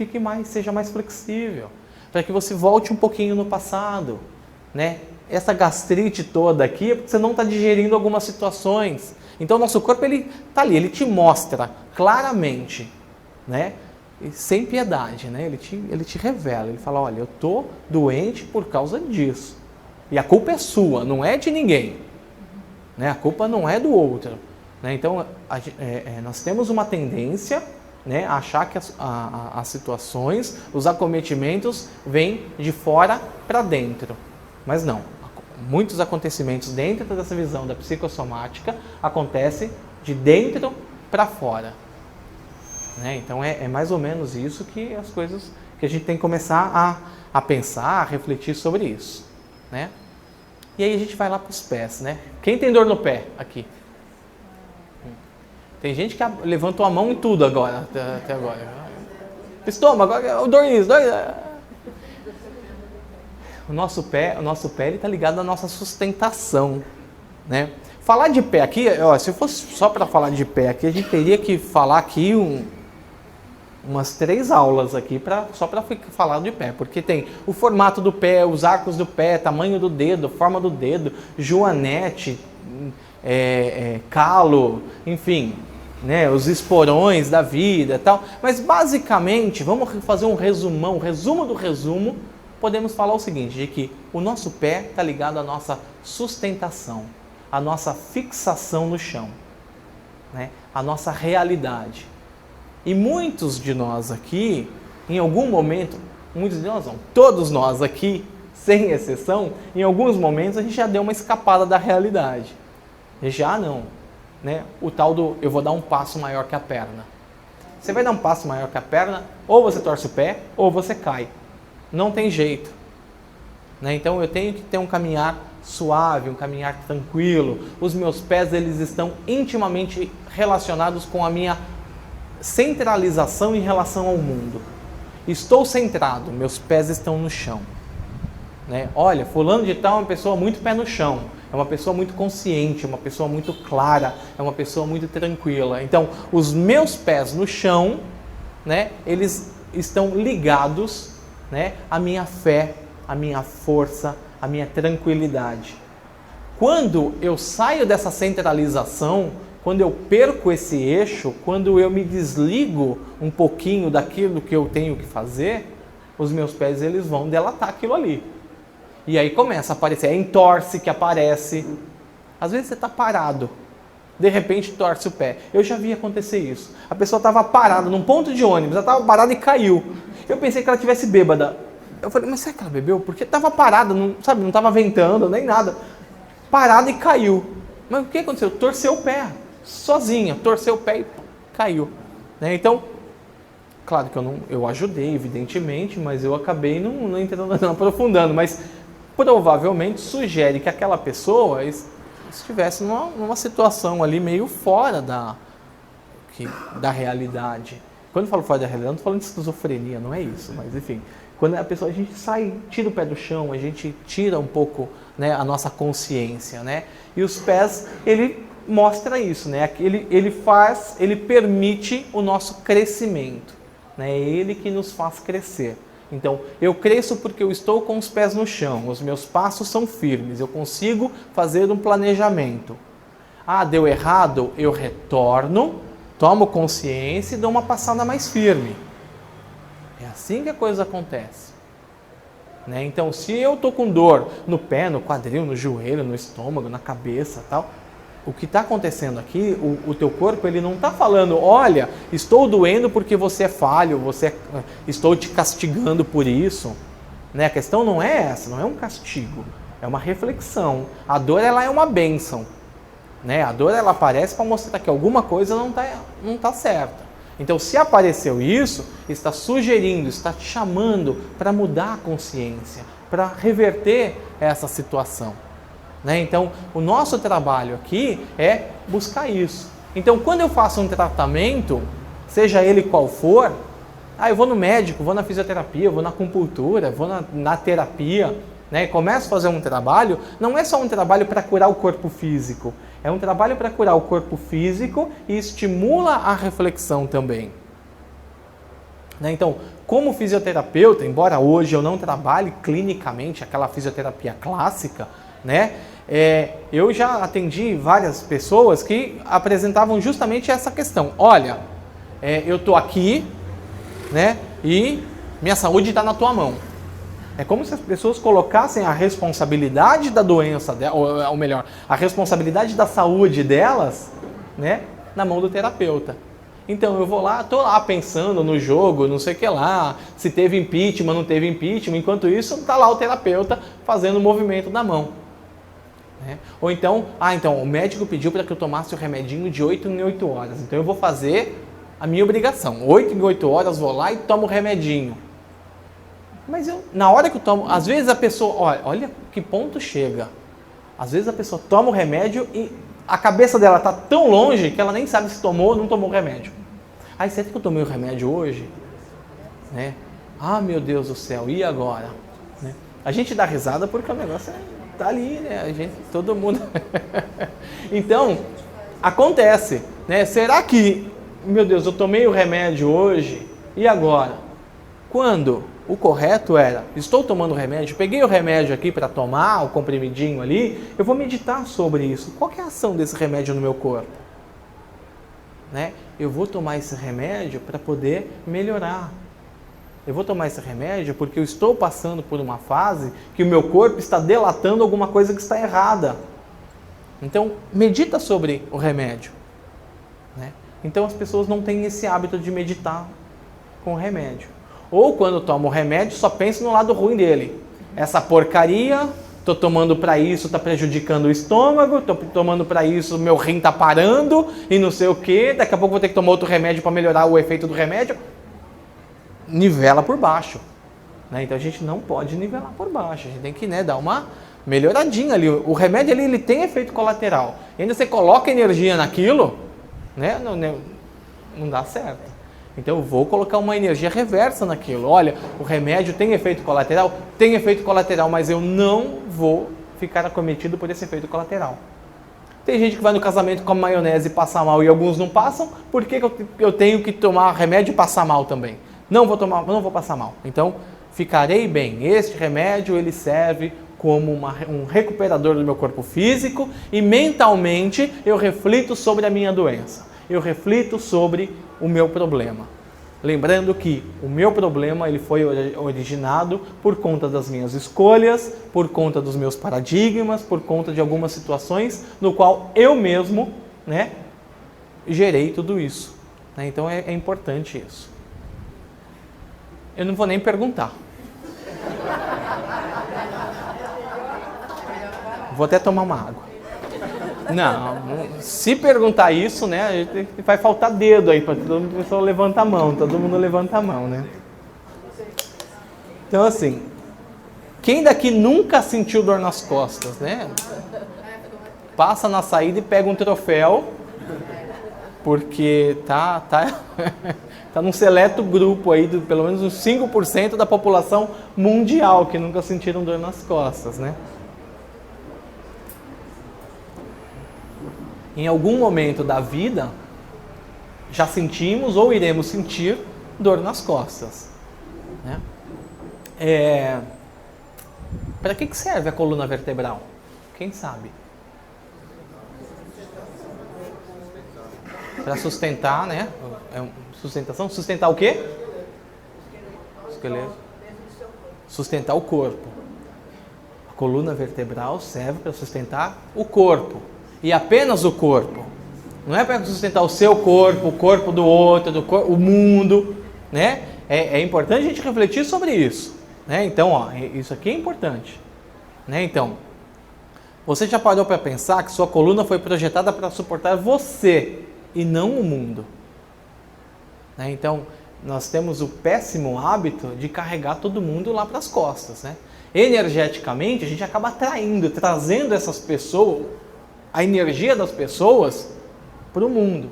seja mais flexível, para que você volte um pouquinho no passado. Né? Essa gastrite toda aqui é porque você não está digerindo algumas situações. Então, o nosso corpo, ele está ali, ele te mostra claramente, né? E sem piedade, né? Ele te revela, ele fala, olha, eu estou doente por causa disso. E a culpa é sua, não é de ninguém. Né? A culpa não é do outro. Né? Então, nós temos uma tendência, né, a achar que as situações, os acometimentos vêm de fora para dentro. Mas não. Muitos acontecimentos dentro dessa visão da psicossomática acontecem de dentro para fora. Né? Então é mais ou menos isso que as coisas que a gente tem que começar a pensar, a refletir sobre isso. Né? E aí a gente vai lá para os pés. Né? Quem tem dor no pé aqui? Tem gente que levantou a mão em tudo agora, até agora. Estômago, dor nisso, dor... O nosso pé ele está ligado à nossa sustentação. Né? Falar de pé aqui, se fosse só para falar de pé aqui, a gente teria que falar aqui umas 3 aulas aqui só para falar de pé, porque tem o formato do pé, os arcos do pé, tamanho do dedo, forma do dedo, joanete, calo, enfim, né, os esporões da vida e tal. Mas basicamente, vamos fazer um resumo do resumo, podemos falar o seguinte, de que o nosso pé está ligado à nossa sustentação, à nossa fixação no chão, né, à nossa realidade. E muitos de nós aqui, em algum momento, muitos de nós não, todos nós aqui, sem exceção, em alguns momentos a gente já deu uma escapada da realidade. Já não, né? O tal do eu vou dar um passo maior que a perna. Você vai dar um passo maior que a perna, ou você torce o pé, ou você cai. Não tem jeito. Né? Então eu tenho que ter um caminhar suave, um caminhar tranquilo. Os meus pés, eles estão intimamente relacionados com a minha centralização em relação ao mundo. Estou centrado, meus pés estão no chão. Né? Olha, fulano de tal é uma pessoa muito pé no chão, é uma pessoa muito consciente, é uma pessoa muito clara, é uma pessoa muito tranquila. Então, os meus pés no chão, né, eles estão ligados, né, à minha fé, à minha força, à minha tranquilidade. Quando eu saio dessa centralização, quando eu perco esse eixo, quando eu me desligo um pouquinho daquilo que eu tenho que fazer, os meus pés, eles vão delatar aquilo ali. E aí começa a aparecer, é entorce que aparece. Às vezes você está parado, de repente torce o pé. Eu já vi acontecer isso. A pessoa estava parada num ponto de ônibus, ela estava parada e caiu. Eu pensei que ela estivesse bêbada. Eu falei, mas será que ela bebeu? Porque estava parada, não estava ventando, nem nada. Parada e caiu. Mas o que aconteceu? Torceu o pé, sozinha, torceu o pé e caiu. Né? Então, claro que eu ajudei, evidentemente, mas eu acabei não entrando, não aprofundando, mas provavelmente sugere que aquela pessoa estivesse numa situação ali meio fora da realidade. Quando eu falo fora da realidade, eu não estou falando de esquizofrenia, não é isso, mas enfim, quando a gente sai, tira o pé do chão, a gente tira um pouco, né, a nossa consciência, né? E os pés, ele mostra isso, né? Ele permite o nosso crescimento, né? É ele que nos faz crescer. Então, eu cresço porque eu estou com os pés no chão, os meus passos são firmes, eu consigo fazer um planejamento. Ah, deu errado, eu retorno, tomo consciência e dou uma passada mais firme. É assim que a coisa acontece. Né? Então, se eu estou com dor no pé, no quadril, no joelho, no estômago, na cabeça, tal, o que está acontecendo aqui, o teu corpo, ele não está falando, olha, estou doendo porque você é falho, estou te castigando por isso. Né? A questão não é essa, não é um castigo, é uma reflexão. A dor, ela é uma bênção. Né? A dor, ela aparece para mostrar que alguma coisa não tá certa. Então, se apareceu isso, está sugerindo, está te chamando para mudar a consciência, para reverter essa situação. Né? Então, o nosso trabalho aqui é buscar isso. Então, quando eu faço um tratamento, seja ele qual for, eu vou no médico, vou na fisioterapia, vou na acupuntura, vou na terapia, né? Começo a fazer um trabalho, não é só um trabalho para curar o corpo físico, é um trabalho para curar o corpo físico e estimula a reflexão também. Né? Então, como fisioterapeuta, embora hoje eu não trabalhe clinicamente aquela fisioterapia clássica, né? Eu já atendi várias pessoas que apresentavam justamente essa questão. Olha, eu estou aqui, né? E minha saúde está na tua mão. É como se as pessoas colocassem a responsabilidade da doença, ou melhor, a responsabilidade da saúde delas, né, na mão do terapeuta. Então eu vou lá, estou lá pensando no jogo, não sei o que lá, se teve impeachment, não teve impeachment, enquanto isso está lá o terapeuta fazendo o movimento da mão. Né? Ou então, o médico pediu para que eu tomasse o remedinho de 8 em 8 horas, então eu vou fazer a minha obrigação, 8 em 8 horas vou lá e tomo o remedinho. Mas na hora que eu tomo, às vezes a pessoa, olha que ponto chega. Às vezes a pessoa toma o remédio e a cabeça dela está tão longe que ela nem sabe se tomou ou não tomou o remédio. Será que eu tomei o remédio hoje? Né? Meu Deus do céu, e agora? Né? A gente dá risada porque o negócio está ali, né? Todo mundo... Então, acontece, né? Será que, meu Deus, eu tomei o remédio hoje, e agora? Quando o correto era, estou tomando remédio, peguei o remédio aqui para tomar, o comprimidinho ali, eu vou meditar sobre isso. Qual que é a ação desse remédio no meu corpo? Né? Eu vou tomar esse remédio para poder melhorar. Eu vou tomar esse remédio porque eu estou passando por uma fase que o meu corpo está delatando alguma coisa que está errada. Então, medita sobre o remédio. Né? Então, as pessoas não têm esse hábito de meditar com o remédio. Ou quando toma o remédio, só pensa no lado ruim dele. Essa porcaria, estou tomando para isso, está prejudicando o estômago, estou tomando para isso, meu rim está parando e não sei o que, daqui a pouco vou ter que tomar outro remédio para melhorar o efeito do remédio. Nivela por baixo. Né? Então a gente não pode nivelar por baixo, a gente tem que, né, dar uma melhoradinha ali. O remédio ali, ele tem efeito colateral. E ainda você coloca energia naquilo, né, não dá certo. Então eu vou colocar uma energia reversa naquilo. Olha, o remédio tem efeito colateral? Tem efeito colateral, mas eu não vou ficar acometido por esse efeito colateral. Tem gente que vai no casamento com a maionese e passa mal e alguns não passam. Por que eu tenho que tomar remédio e passar mal também? Não vou passar mal. Então, ficarei bem. Este remédio, ele serve como um recuperador do meu corpo físico e mentalmente eu reflito sobre a minha doença. Eu reflito sobre o meu problema. Lembrando que o meu problema, ele foi originado por conta das minhas escolhas, por conta dos meus paradigmas, por conta de algumas situações no qual eu mesmo, né, gerei tudo isso. Né? Então é importante isso. Eu não vou nem perguntar. Vou até tomar uma água. Não, se perguntar isso, né, vai faltar dedo aí para todo mundo, pessoal levanta a mão, todo mundo levanta a mão, né? Então assim, quem daqui nunca sentiu dor nas costas, né? passa na saída e pega um troféu, porque tá num seleto grupo aí, pelo menos uns 5% da população mundial que nunca sentiram dor nas costas, né? Em algum momento da vida, já sentimos ou iremos sentir dor nas costas, né? Para que serve a coluna vertebral? Quem sabe? Para sustentar, né? Sustentação? Sustentar o quê? Esqueleto. Sustentar o corpo. A coluna vertebral serve para sustentar o corpo. E apenas o corpo. Não é para sustentar o seu corpo, o corpo do outro, o mundo, né? É importante a gente refletir sobre isso, né? Então, ó, isso aqui é importante, né? Então, você já parou para pensar que sua coluna foi projetada para suportar você e não o mundo, né? Então, nós temos o péssimo hábito de carregar todo mundo lá para as costas, né? Energeticamente, a gente acaba trazendo essas pessoas, a energia das pessoas para o mundo,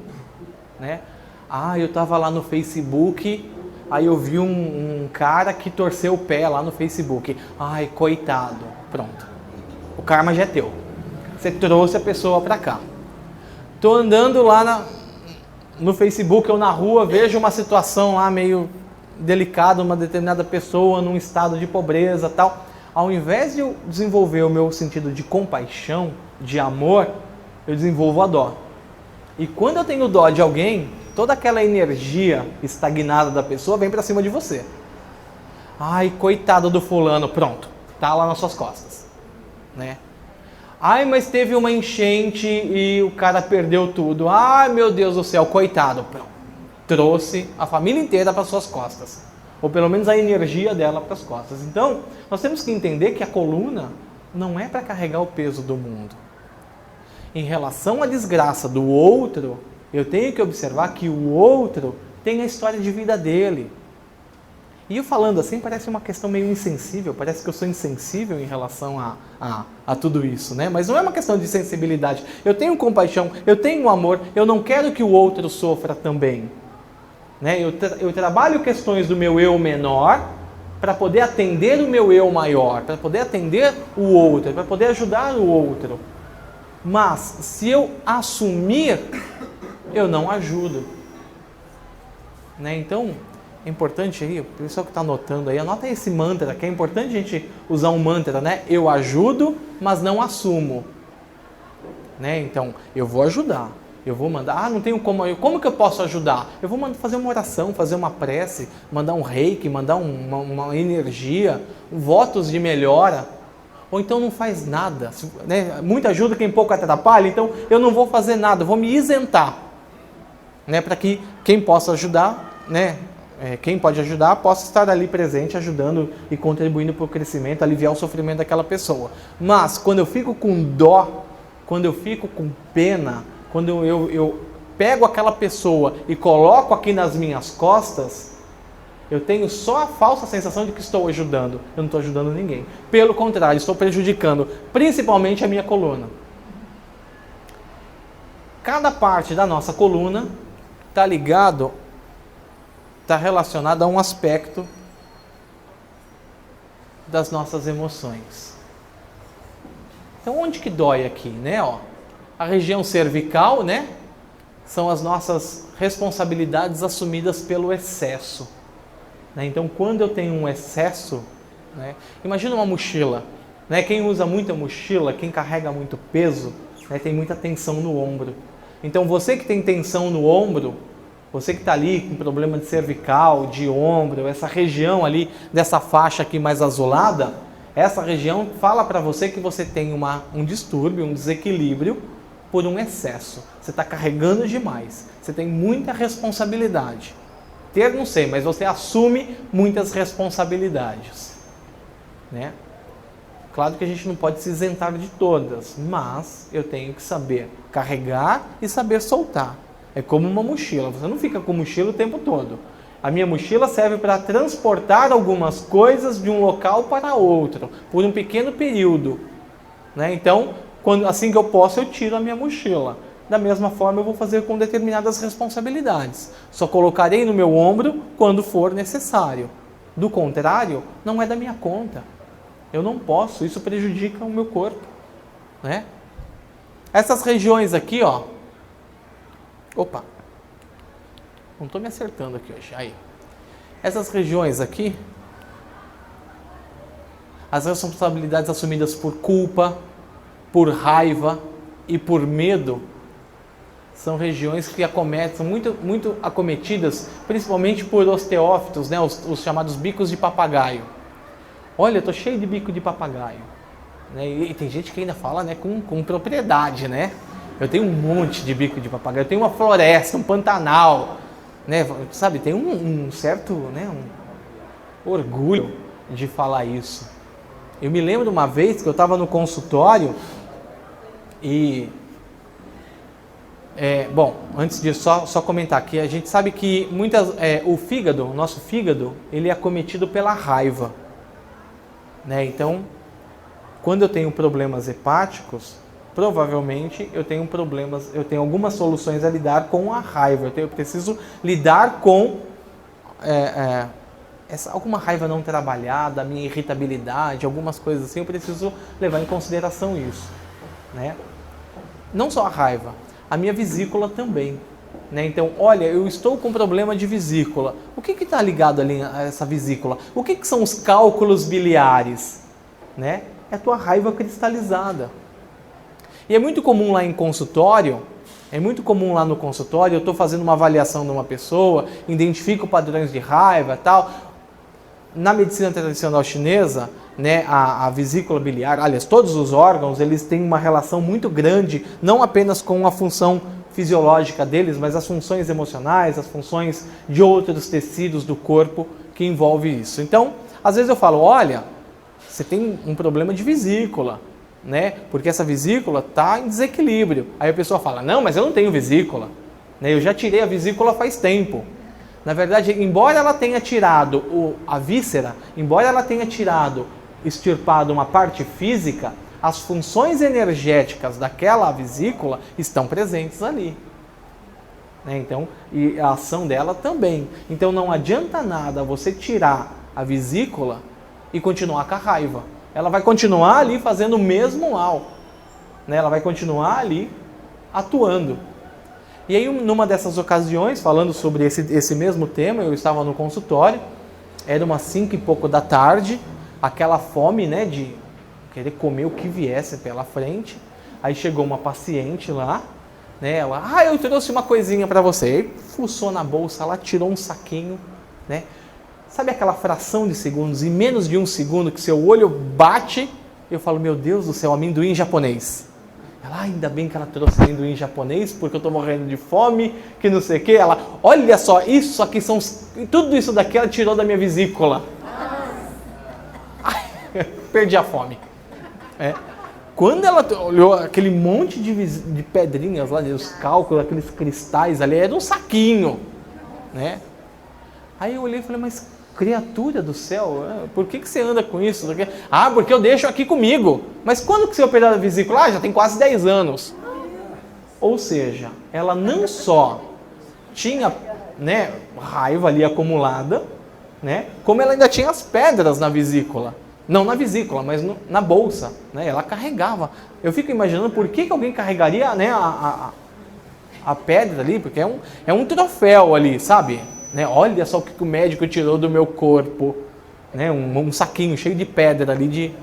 né? Ah, eu estava lá no Facebook, aí eu vi um cara que torceu o pé lá no Facebook. Ai, coitado. Pronto. O karma já é teu. Você trouxe a pessoa para cá. Tô andando lá no Facebook ou na rua, vejo uma situação lá meio delicada, uma determinada pessoa num estado de pobreza, tal. Ao invés de eu desenvolver o meu sentido de compaixão, de amor, eu desenvolvo a dó. E quando eu tenho dó de alguém, toda aquela energia estagnada da pessoa vem para cima de você. Ai, coitado do fulano, pronto, tá lá nas suas costas, né? Ai, mas teve uma enchente e o cara perdeu tudo. Ai, meu Deus do céu, coitado, pronto. Trouxe a família inteira para suas costas, ou pelo menos a energia dela para as costas. Então, nós temos que entender que a coluna não é para carregar o peso do mundo. Em relação à desgraça do outro, eu tenho que observar que o outro tem a história de vida dele. E eu falando assim parece uma questão meio insensível, parece que eu sou insensível em relação a tudo isso, né? Mas não é uma questão de sensibilidade. Eu tenho compaixão, eu tenho amor, eu não quero que o outro sofra também, né? Eu trabalho questões do meu eu menor para poder atender o meu eu maior, para poder atender o outro, para poder ajudar o outro. Mas, se eu assumir, eu não ajudo, né? Então, é importante aí, o pessoal que está anotando aí, anota esse mantra, que é importante a gente usar um mantra, né? Eu ajudo, mas não assumo, né? Então, eu vou ajudar, eu vou mandar, não tenho como que eu posso ajudar? Eu vou fazer uma oração, fazer uma prece, mandar um reiki, mandar uma energia, votos de melhora. Ou então não faz nada, né? Muita ajuda quem pouco atrapalha, então eu não vou fazer nada, vou me isentar, né? Para que quem possa ajudar, né? Quem pode ajudar possa estar ali presente, ajudando e contribuindo para o crescimento, aliviar o sofrimento daquela pessoa. Mas quando eu fico com dó, quando eu fico com pena, quando eu pego aquela pessoa e coloco aqui nas minhas costas, eu tenho só a falsa sensação de que estou ajudando. Eu não estou ajudando ninguém. Pelo contrário, estou prejudicando principalmente a minha coluna. Cada parte da nossa coluna está relacionada a um aspecto das nossas emoções. Então, onde que dói aqui, né? Ó, a região cervical, né? São as nossas responsabilidades assumidas pelo excesso. Então, quando eu tenho um excesso, né, imagina uma mochila, né, quem usa muita mochila, quem carrega muito peso, né, tem muita tensão no ombro. Então, você que tem tensão no ombro, você que está ali com problema de cervical, de ombro, essa região ali, dessa faixa aqui mais azulada, essa região fala para você que você tem um distúrbio, um desequilíbrio por um excesso. Você está carregando demais, você tem muita responsabilidade. Não sei, mas você assume muitas responsabilidades, né? Claro que a gente não pode se isentar de todas, mas eu tenho que saber carregar e saber soltar. É como uma mochila, você não fica com mochila o tempo todo. A minha mochila serve para transportar algumas coisas de um local para outro, por um pequeno período, né? Então, assim que eu posso, eu tiro a minha mochila. Da mesma forma, eu vou fazer com determinadas responsabilidades. Só colocarei no meu ombro quando for necessário. Do contrário, não é da minha conta. Eu não posso, isso prejudica o meu corpo, né? Essas regiões aqui, ó. Opa. Não estou me acertando aqui hoje. Aí. Essas regiões aqui, as responsabilidades assumidas por culpa, por raiva e por medo, são regiões que são muito acometidas, principalmente por osteófitos, né? Os chamados bicos de papagaio. Olha, eu estou cheio de bico de papagaio. Né? E tem gente que ainda fala, né, com propriedade, né? Eu tenho um monte de bico de papagaio, eu tenho uma floresta, um pantanal, né? Sabe, tem um certo, né, um orgulho de falar isso. Eu me lembro uma vez que eu estava no consultório e... bom, antes disso, só comentar aqui, a gente sabe que o nosso fígado, ele é acometido pela raiva. Né? Então, quando eu tenho problemas hepáticos, provavelmente eu tenho algumas soluções a lidar com a raiva. Eu preciso lidar com alguma raiva não trabalhada, a minha irritabilidade, algumas coisas assim, eu preciso levar em consideração isso. Né? Não só a raiva, a minha vesícula também. Né? Então, olha, eu estou com problema de vesícula. O que está ligado ali a essa vesícula? O que são os cálculos biliares? Né? É a tua raiva cristalizada. E é muito comum lá no consultório, eu estou fazendo uma avaliação de uma pessoa, identifico padrões de raiva e tal. Na medicina tradicional chinesa, né, a vesícula biliar, aliás, todos os órgãos, eles têm uma relação muito grande, não apenas com a função fisiológica deles, mas as funções emocionais, as funções de outros tecidos do corpo que envolve isso. Então, às vezes eu falo, olha, você tem um problema de vesícula, né? Porque essa vesícula está em desequilíbrio. Aí a pessoa fala, não, mas eu não tenho vesícula, né? Eu já tirei a vesícula faz tempo. Na verdade, embora ela tenha tirado a víscera, embora ela tenha extirpado uma parte física, as funções energéticas daquela vesícula estão presentes ali. Né? Então, e a ação dela também. Então não adianta nada você tirar a vesícula e continuar com a raiva. Ela vai continuar ali fazendo o mesmo mal. Né? Ela vai continuar ali atuando. E aí, numa dessas ocasiões, falando sobre esse mesmo tema, eu estava no consultório, era umas 5 e pouco da tarde, aquela fome, né, de querer comer o que viesse pela frente. Aí chegou uma paciente lá, né, ela, eu trouxe uma coisinha para você. Aí fuçou na bolsa, ela tirou um saquinho, né? Sabe aquela fração de segundos, em menos de um segundo que seu olho bate, eu falo, meu Deus do céu, amendoim japonês. Ela, ainda bem que ela trouxe amendoim japonês, porque eu estou morrendo de fome, que não sei o que. Ela, olha só, isso aqui tudo isso daqui ela tirou da minha vesícula. Perdi a fome. Quando ela olhou aquele monte de pedrinhas lá, os cálculos, aqueles cristais ali, era um saquinho, né? Aí eu olhei e falei, mas criatura do céu, por que você anda com isso? Porque eu deixo aqui comigo. Mas quando que você operou a vesícula? Já tem quase 10 anos. Ou seja, ela não só tinha, né, raiva ali acumulada, né, como ela ainda tinha as pedras na vesícula. Não na vesícula, mas na bolsa. Né, ela carregava. Eu fico imaginando por que alguém carregaria, né, a pedra ali, porque é um troféu ali, sabe? Né, olha só o que o médico tirou do meu corpo. Né, um saquinho cheio de pedra ali,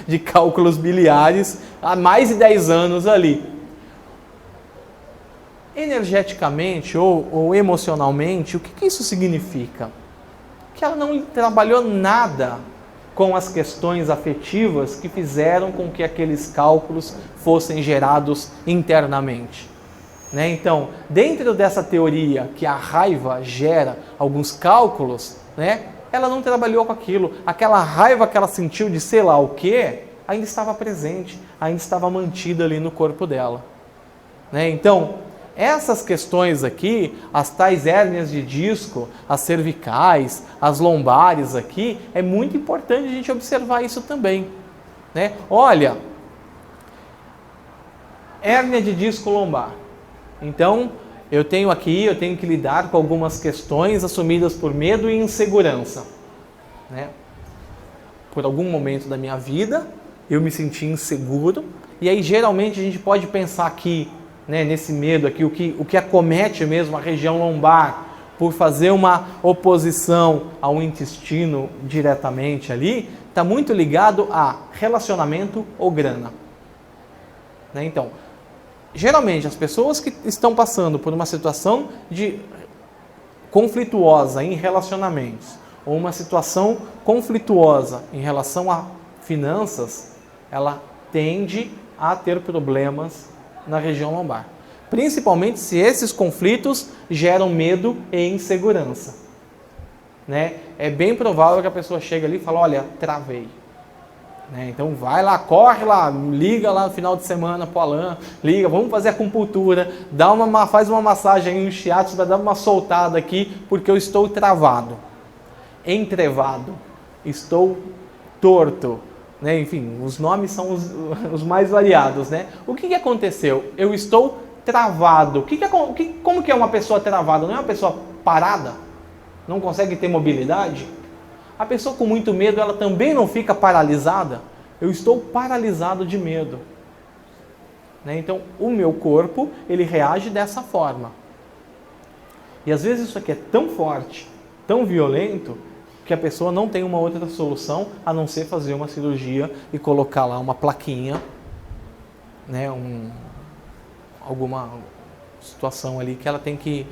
de cálculos biliares, há mais de 10 anos ali. Energeticamente ou emocionalmente, o que isso significa? Que ela não trabalhou nada com as questões afetivas que fizeram com que aqueles cálculos fossem gerados internamente. Né? Então, dentro dessa teoria que a raiva gera alguns cálculos, né, ela não trabalhou com aquilo. Aquela raiva que ela sentiu de sei lá o que, ainda estava presente, ainda estava mantida ali no corpo dela. Né? Então, essas questões aqui, as tais hérnias de disco, as cervicais, as lombares aqui, é muito importante a gente observar isso também. Né? Olha, hérnia de disco lombar. Então, eu tenho que lidar com algumas questões assumidas por medo e insegurança, né? Por algum momento da minha vida, eu me senti inseguro, e aí geralmente a gente pode pensar aqui, né, nesse medo aqui, o que acomete mesmo a região lombar, por fazer uma oposição ao intestino diretamente ali, está muito ligado a relacionamento ou grana, né? Então, geralmente as pessoas que estão passando por uma situação de conflituosa em relacionamentos, ou uma situação conflituosa em relação a finanças, ela tende a ter problemas na região lombar. Principalmente se esses conflitos geram medo e insegurança, né? É bem provável que a pessoa chegue ali e fale, olha, travei. Né? Então vai lá, corre lá, liga lá no final de semana pro Alan, liga, vamos fazer acupuntura, faz uma massagem aí, um shiatsu, vai dar uma soltada aqui, porque eu estou travado, entrevado, estou torto. Né? Enfim, os nomes são os mais variados. Né? O que aconteceu? Eu estou travado. Como que é uma pessoa travada? Não é uma pessoa parada? Não consegue ter mobilidade? A pessoa com muito medo, ela também não fica paralisada? Eu estou paralisado de medo. Né? Então, o meu corpo, ele reage dessa forma. E às vezes isso aqui é tão forte, tão violento, que a pessoa não tem uma outra solução a não ser fazer uma cirurgia e colocar lá uma plaquinha, né, alguma situação ali que ela tem que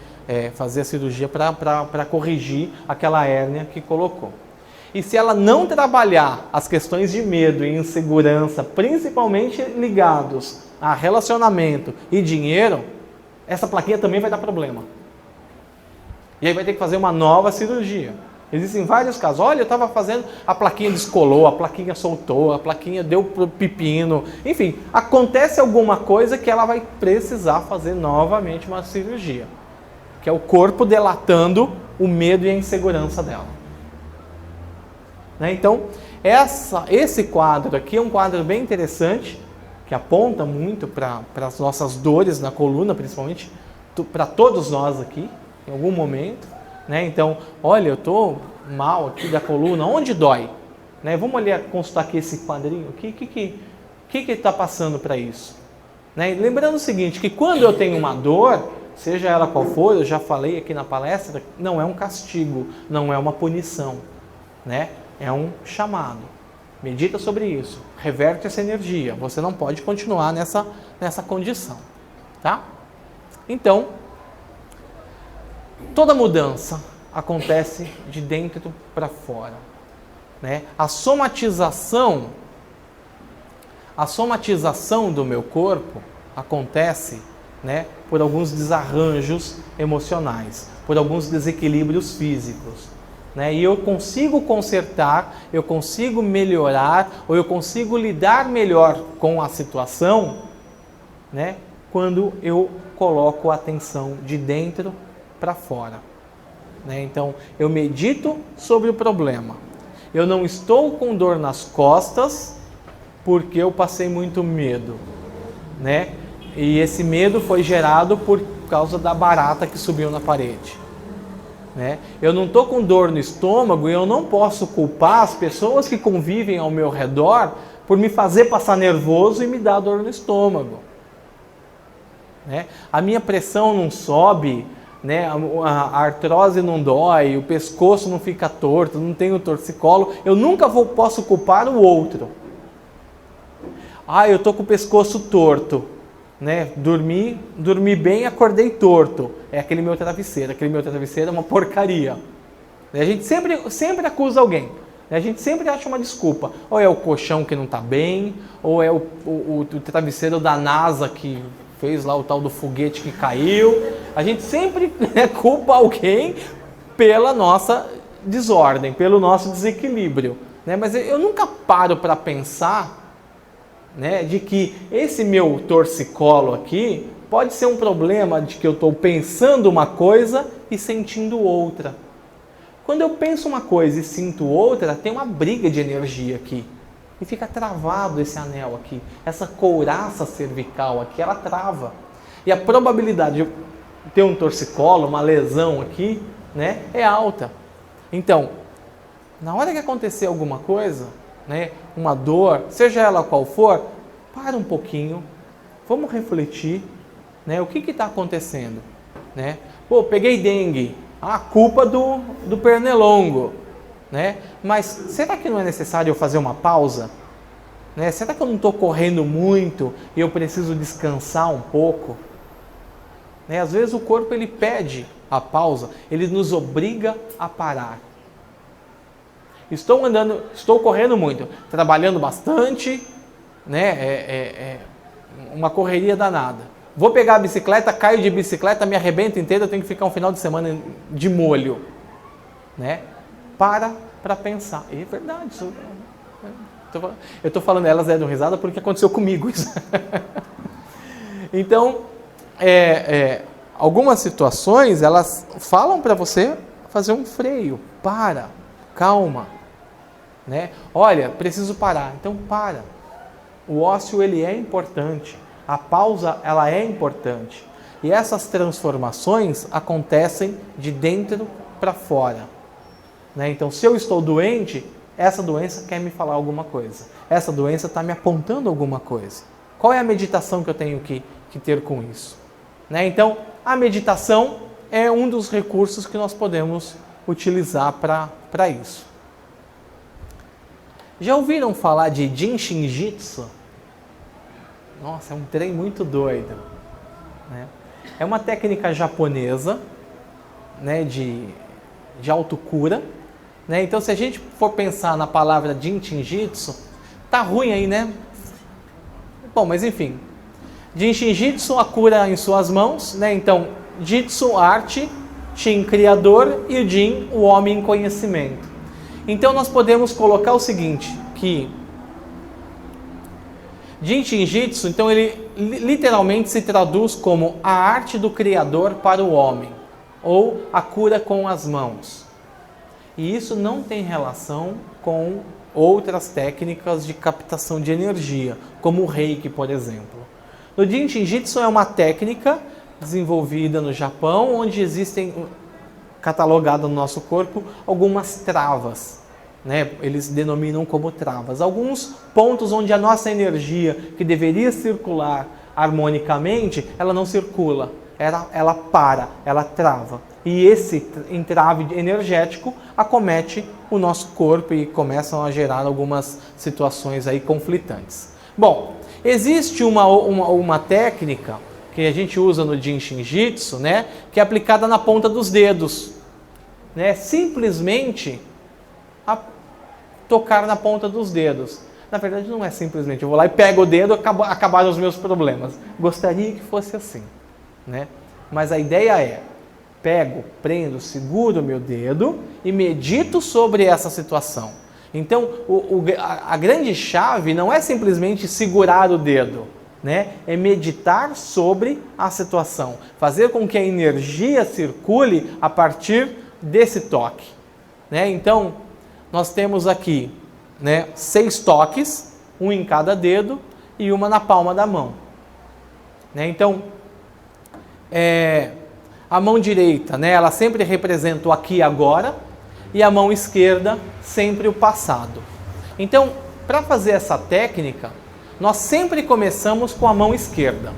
fazer a cirurgia para corrigir aquela hérnia que colocou. E se ela não trabalhar as questões de medo e insegurança, principalmente ligados a relacionamento e dinheiro, essa plaquinha também vai dar problema. E aí vai ter que fazer uma nova cirurgia. Existem vários casos. Olha, eu estava fazendo, a plaquinha descolou, a plaquinha soltou, a plaquinha deu pepino. Enfim, acontece alguma coisa que ela vai precisar fazer novamente uma cirurgia. Que é o corpo delatando o medo e a insegurança dela. Né? Então, esse quadro aqui é um quadro bem interessante, que aponta muito para as nossas dores na coluna, principalmente para todos nós aqui, em algum momento. Né? Então, olha, eu estou mal aqui da coluna, onde dói? Né? Vamos olhar, consultar aqui esse quadrinho, o que está passando para isso? Né? Lembrando o seguinte, que quando eu tenho uma dor, seja ela qual for, eu já falei aqui na palestra, não é um castigo, não é uma punição, né? É um chamado. Medita sobre isso, reverte essa energia, você não pode continuar nessa condição, tá? Então, toda mudança acontece de dentro para fora, né? A somatização do meu corpo acontece, né, por alguns desarranjos emocionais, por alguns desequilíbrios físicos, né? E eu consigo consertar, eu consigo melhorar, ou eu consigo lidar melhor com a situação, né, quando eu coloco a atenção de dentro para fora. Né? Então, eu medito sobre o problema. Eu não estou com dor nas costas porque eu passei muito medo, né? E esse medo foi gerado por causa da barata que subiu na parede. Né? Eu não estou com dor no estômago e eu não posso culpar as pessoas que convivem ao meu redor por me fazer passar nervoso e me dar dor no estômago. Né? A minha pressão não sobe, né? A artrose não dói, o pescoço não fica torto, não tenho torcicolo, eu nunca posso culpar o outro. Eu estou com o pescoço torto, né? Dormi bem, acordei torto. É aquele meu travesseiro é uma porcaria. A gente sempre acusa alguém, a gente sempre acha uma desculpa. Ou é o colchão que não está bem, ou é o travesseiro da NASA que fez lá o tal do foguete que caiu. A gente sempre culpa alguém pela nossa desordem, pelo nosso desequilíbrio. Né? Mas eu nunca paro para pensar, né, de que esse meu torcicolo aqui pode ser um problema de que eu estou pensando uma coisa e sentindo outra. Quando eu penso uma coisa e sinto outra, tem uma briga de energia aqui. e fica travado esse anel aqui. Essa couraça cervical aqui, ela trava. E a probabilidade de ter um torcicolo, uma lesão aqui, né, é alta. Então, na hora que acontecer alguma coisa, né, uma dor, seja ela qual for, para um pouquinho, vamos refletir, né, o que está acontecendo, né? Pô, peguei dengue, a culpa do pernilongo, né? Mas será que não é necessário eu fazer uma pausa? Né? Será que eu não estou correndo muito e eu preciso descansar um pouco? Né? Às vezes o corpo ele pede a pausa, ele nos obriga a parar. Estou correndo muito, trabalhando bastante, né? Uma correria danada. Vou pegar a bicicleta, caio de bicicleta, me arrebento inteiro, eu tenho que ficar um final de semana de molho, né? Para pensar. É verdade, isso, eu estou falando, elas deram risada porque aconteceu comigo isso. Então, algumas situações, elas falam para você fazer um freio. Para, calma, né? Olha, preciso parar, então para. O ócio, ele é importante. A pausa, ela é importante. E essas transformações acontecem de dentro para fora. Né? Então, se eu estou doente, essa doença quer me falar alguma coisa. Essa doença está me apontando alguma coisa. Qual é a meditação que eu tenho que ter com isso? Né? Então, a meditação é um dos recursos que nós podemos utilizar para isso. Já ouviram falar de Jinshin Jitsu? Nossa, é um trem muito doido. Né? É uma técnica japonesa, né, de autocura. Né? Então, se a gente for pensar na palavra Jinshin Jitsu, tá ruim aí, né? Bom, mas enfim. Jinshin Jitsu, a cura em suas mãos. Né? Então, Jitsu, arte, Shin, criador, e o Jin, o homem em conhecimento. Então, nós podemos colocar o seguinte, que Jinshin Jitsu, então ele literalmente se traduz como a arte do Criador para o homem, ou a cura com as mãos. E isso não tem relação com outras técnicas de captação de energia, como o Reiki, por exemplo. O Jinshin Jitsu é uma técnica desenvolvida no Japão, onde existem, catalogada no nosso corpo, algumas travas. Né? Eles denominam como travas. Alguns pontos onde a nossa energia, que deveria circular harmonicamente, ela não circula, ela para, ela trava. E esse entrave energético acomete o nosso corpo e começam a gerar algumas situações aí conflitantes. Bom, existe uma técnica que a gente usa no Jinshin Jitsu, né? Que é aplicada na ponta dos dedos. Né? Simplesmente tocar na ponta dos dedos. Na verdade, não é simplesmente, eu vou lá e pego o dedo, acabaram os meus problemas. Gostaria que fosse assim, né? Mas a ideia é, pego, prendo, seguro o meu dedo e medito sobre essa situação. Então, a grande chave não é simplesmente segurar o dedo, né? É meditar sobre a situação, fazer com que a energia circule a partir desse toque, né? Então, nós temos aqui, né, 6 toques, um em cada dedo e uma na palma da mão. Né? Então, a mão direita, né, ela sempre representa o aqui e agora, e a mão esquerda sempre o passado. Então, para fazer essa técnica, nós sempre começamos com a mão esquerda.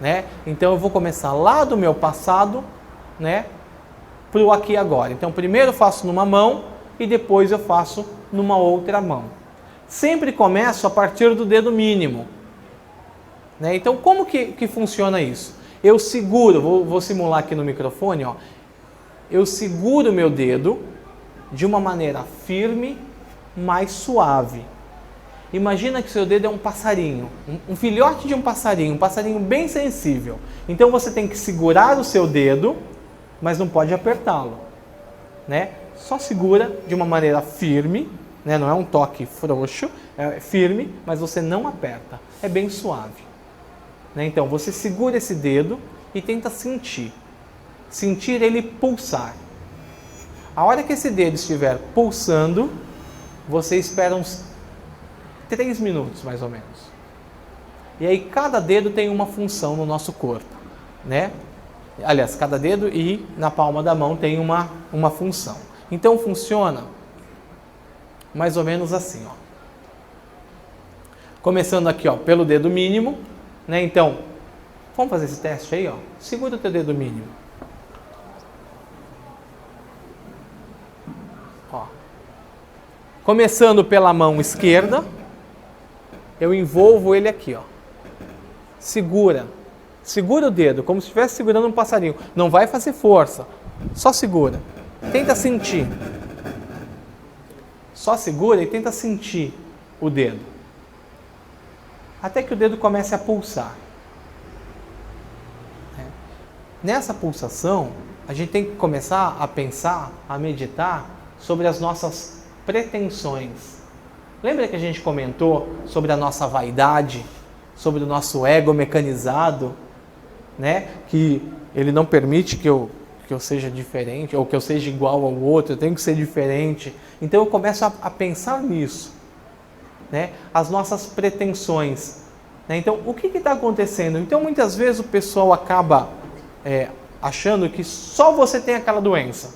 Né? Então, eu vou começar lá do meu passado, né, para o aqui e agora. Então, primeiro eu faço numa mão, e depois eu faço numa outra mão. Sempre começo a partir do dedo mínimo. Né? Então, como que funciona isso? Eu seguro, vou simular aqui no microfone, ó. Eu seguro o meu dedo de uma maneira firme, mais suave. Imagina que seu dedo é um passarinho, um filhote de um passarinho bem sensível. Então, você tem que segurar o seu dedo, mas não pode apertá-lo. Né? Só segura de uma maneira firme, né? Não é um toque frouxo, é firme, mas você não aperta, é bem suave. Né? Então, você segura esse dedo e tenta sentir ele pulsar. A hora que esse dedo estiver pulsando, você espera uns 3 minutos, mais ou menos. E aí cada dedo tem uma função no nosso corpo, né? Aliás, cada dedo e na palma da mão tem uma função. Então funciona mais ou menos assim, ó. Começando aqui, ó, pelo dedo mínimo, né? Então, vamos fazer esse teste aí, ó. Segura o teu dedo mínimo. Ó. Começando pela mão esquerda, eu envolvo ele aqui, ó. Segura. Segura o dedo, como se estivesse segurando um passarinho. Não vai fazer força. Só segura. Tenta sentir. Só segura e tenta sentir o dedo. Até que o dedo comece a pulsar. Nessa pulsação, a gente tem que começar a pensar, a meditar sobre as nossas pretensões. Lembra que a gente comentou sobre a nossa vaidade, sobre o nosso ego mecanizado, né? Que ele não permite que eu seja diferente, ou que eu seja igual ao outro, eu tenho que ser diferente. Então eu começo a pensar nisso, né? As nossas pretensões, né? Então o que está acontecendo? Então muitas vezes o pessoal acaba achando que só você tem aquela doença,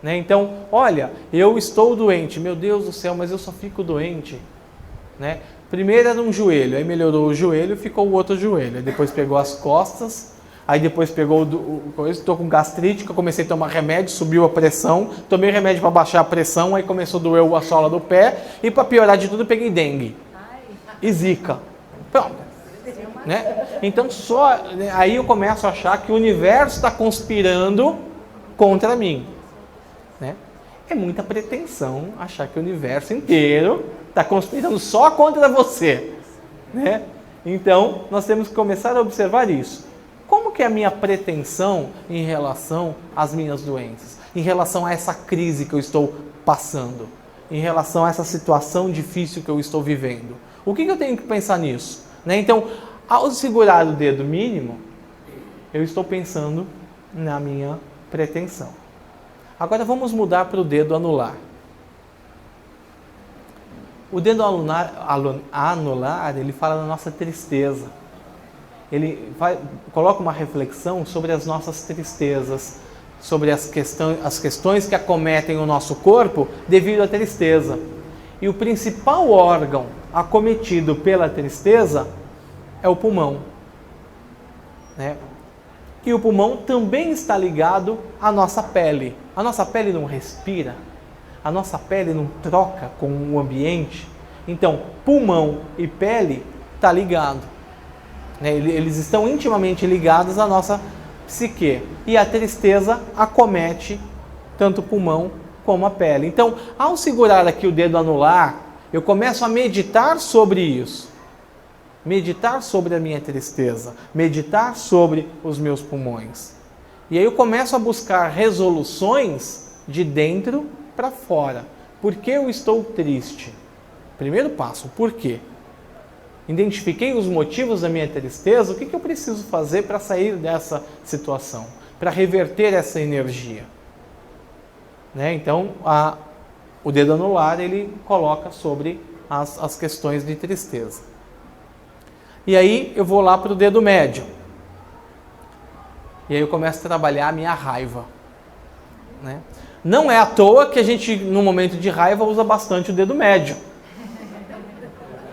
né? Então, olha, eu estou doente, meu Deus do céu, mas eu só fico doente, né? Primeiro era um joelho, aí melhorou o joelho, ficou o outro joelho, aí depois pegou as costas, aí depois pegou estou com gastrite, que eu comecei a tomar remédio, subiu a pressão, tomei remédio para baixar a pressão, aí começou a doer a sola do pé, e para piorar de tudo, eu peguei dengue e zika. Pronto. Né? Então aí eu começo a achar que o universo está conspirando contra mim, né? É muita pretensão achar que o universo inteiro está conspirando só contra você, né? Então nós temos que começar a observar isso. Como que é a minha pretensão em relação às minhas doenças, em relação a essa crise que eu estou passando, em relação a essa situação difícil que eu estou vivendo? O que eu tenho que pensar nisso, né? Então, ao segurar o dedo mínimo, eu estou pensando na minha pretensão. Agora vamos mudar para o dedo anular. O dedo anular, ele fala da nossa tristeza. Ele coloca uma reflexão sobre as nossas tristezas, sobre as questões que acometem o nosso corpo devido à tristeza. E o principal órgão acometido pela tristeza é o pulmão, né? E o pulmão também está ligado à nossa pele. A nossa pele não respira, a nossa pele não troca com o ambiente. Então, pulmão e pele está ligado, né? Eles estão intimamente ligados à nossa psique. E a tristeza acomete tanto o pulmão como a pele. Então, ao segurar aqui o dedo anular, eu começo a meditar sobre isso. Meditar sobre a minha tristeza, meditar sobre os meus pulmões. E aí eu começo a buscar resoluções de dentro para fora. Por que eu estou triste? Primeiro passo, por quê? Identifiquei os motivos da minha tristeza, o que eu preciso fazer para sair dessa situação? Para reverter essa energia? Né? Então, o dedo anular, ele coloca sobre as questões de tristeza. E aí eu vou lá para o dedo médio. E aí eu começo a trabalhar a minha raiva, né? Não é à toa que a gente, no momento de raiva, usa bastante o dedo médio,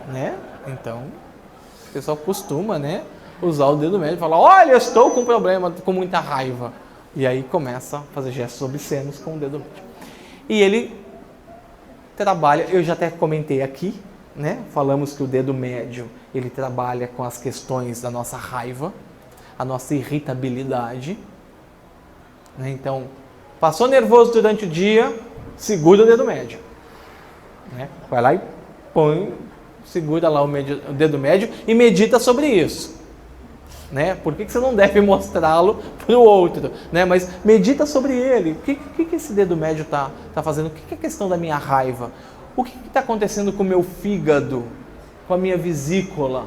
né? Então, o pessoal costuma, né, usar o dedo médio e falar: olha, eu estou com problema, com muita raiva. E aí começa a fazer gestos obscenos com o dedo médio. E ele trabalha, eu já até comentei aqui, né? Falamos que o dedo médio, ele trabalha com as questões da nossa raiva, a nossa irritabilidade, né? Então, passou nervoso durante o dia, segura o dedo médio, né? Vai lá e segura lá o dedo médio e medita sobre isso, né? Por que você não deve mostrá-lo para o outro, né? Mas medita sobre ele. O que esse dedo médio está fazendo? O que é a questão da minha raiva? O que está acontecendo com o meu fígado, com a minha vesícula?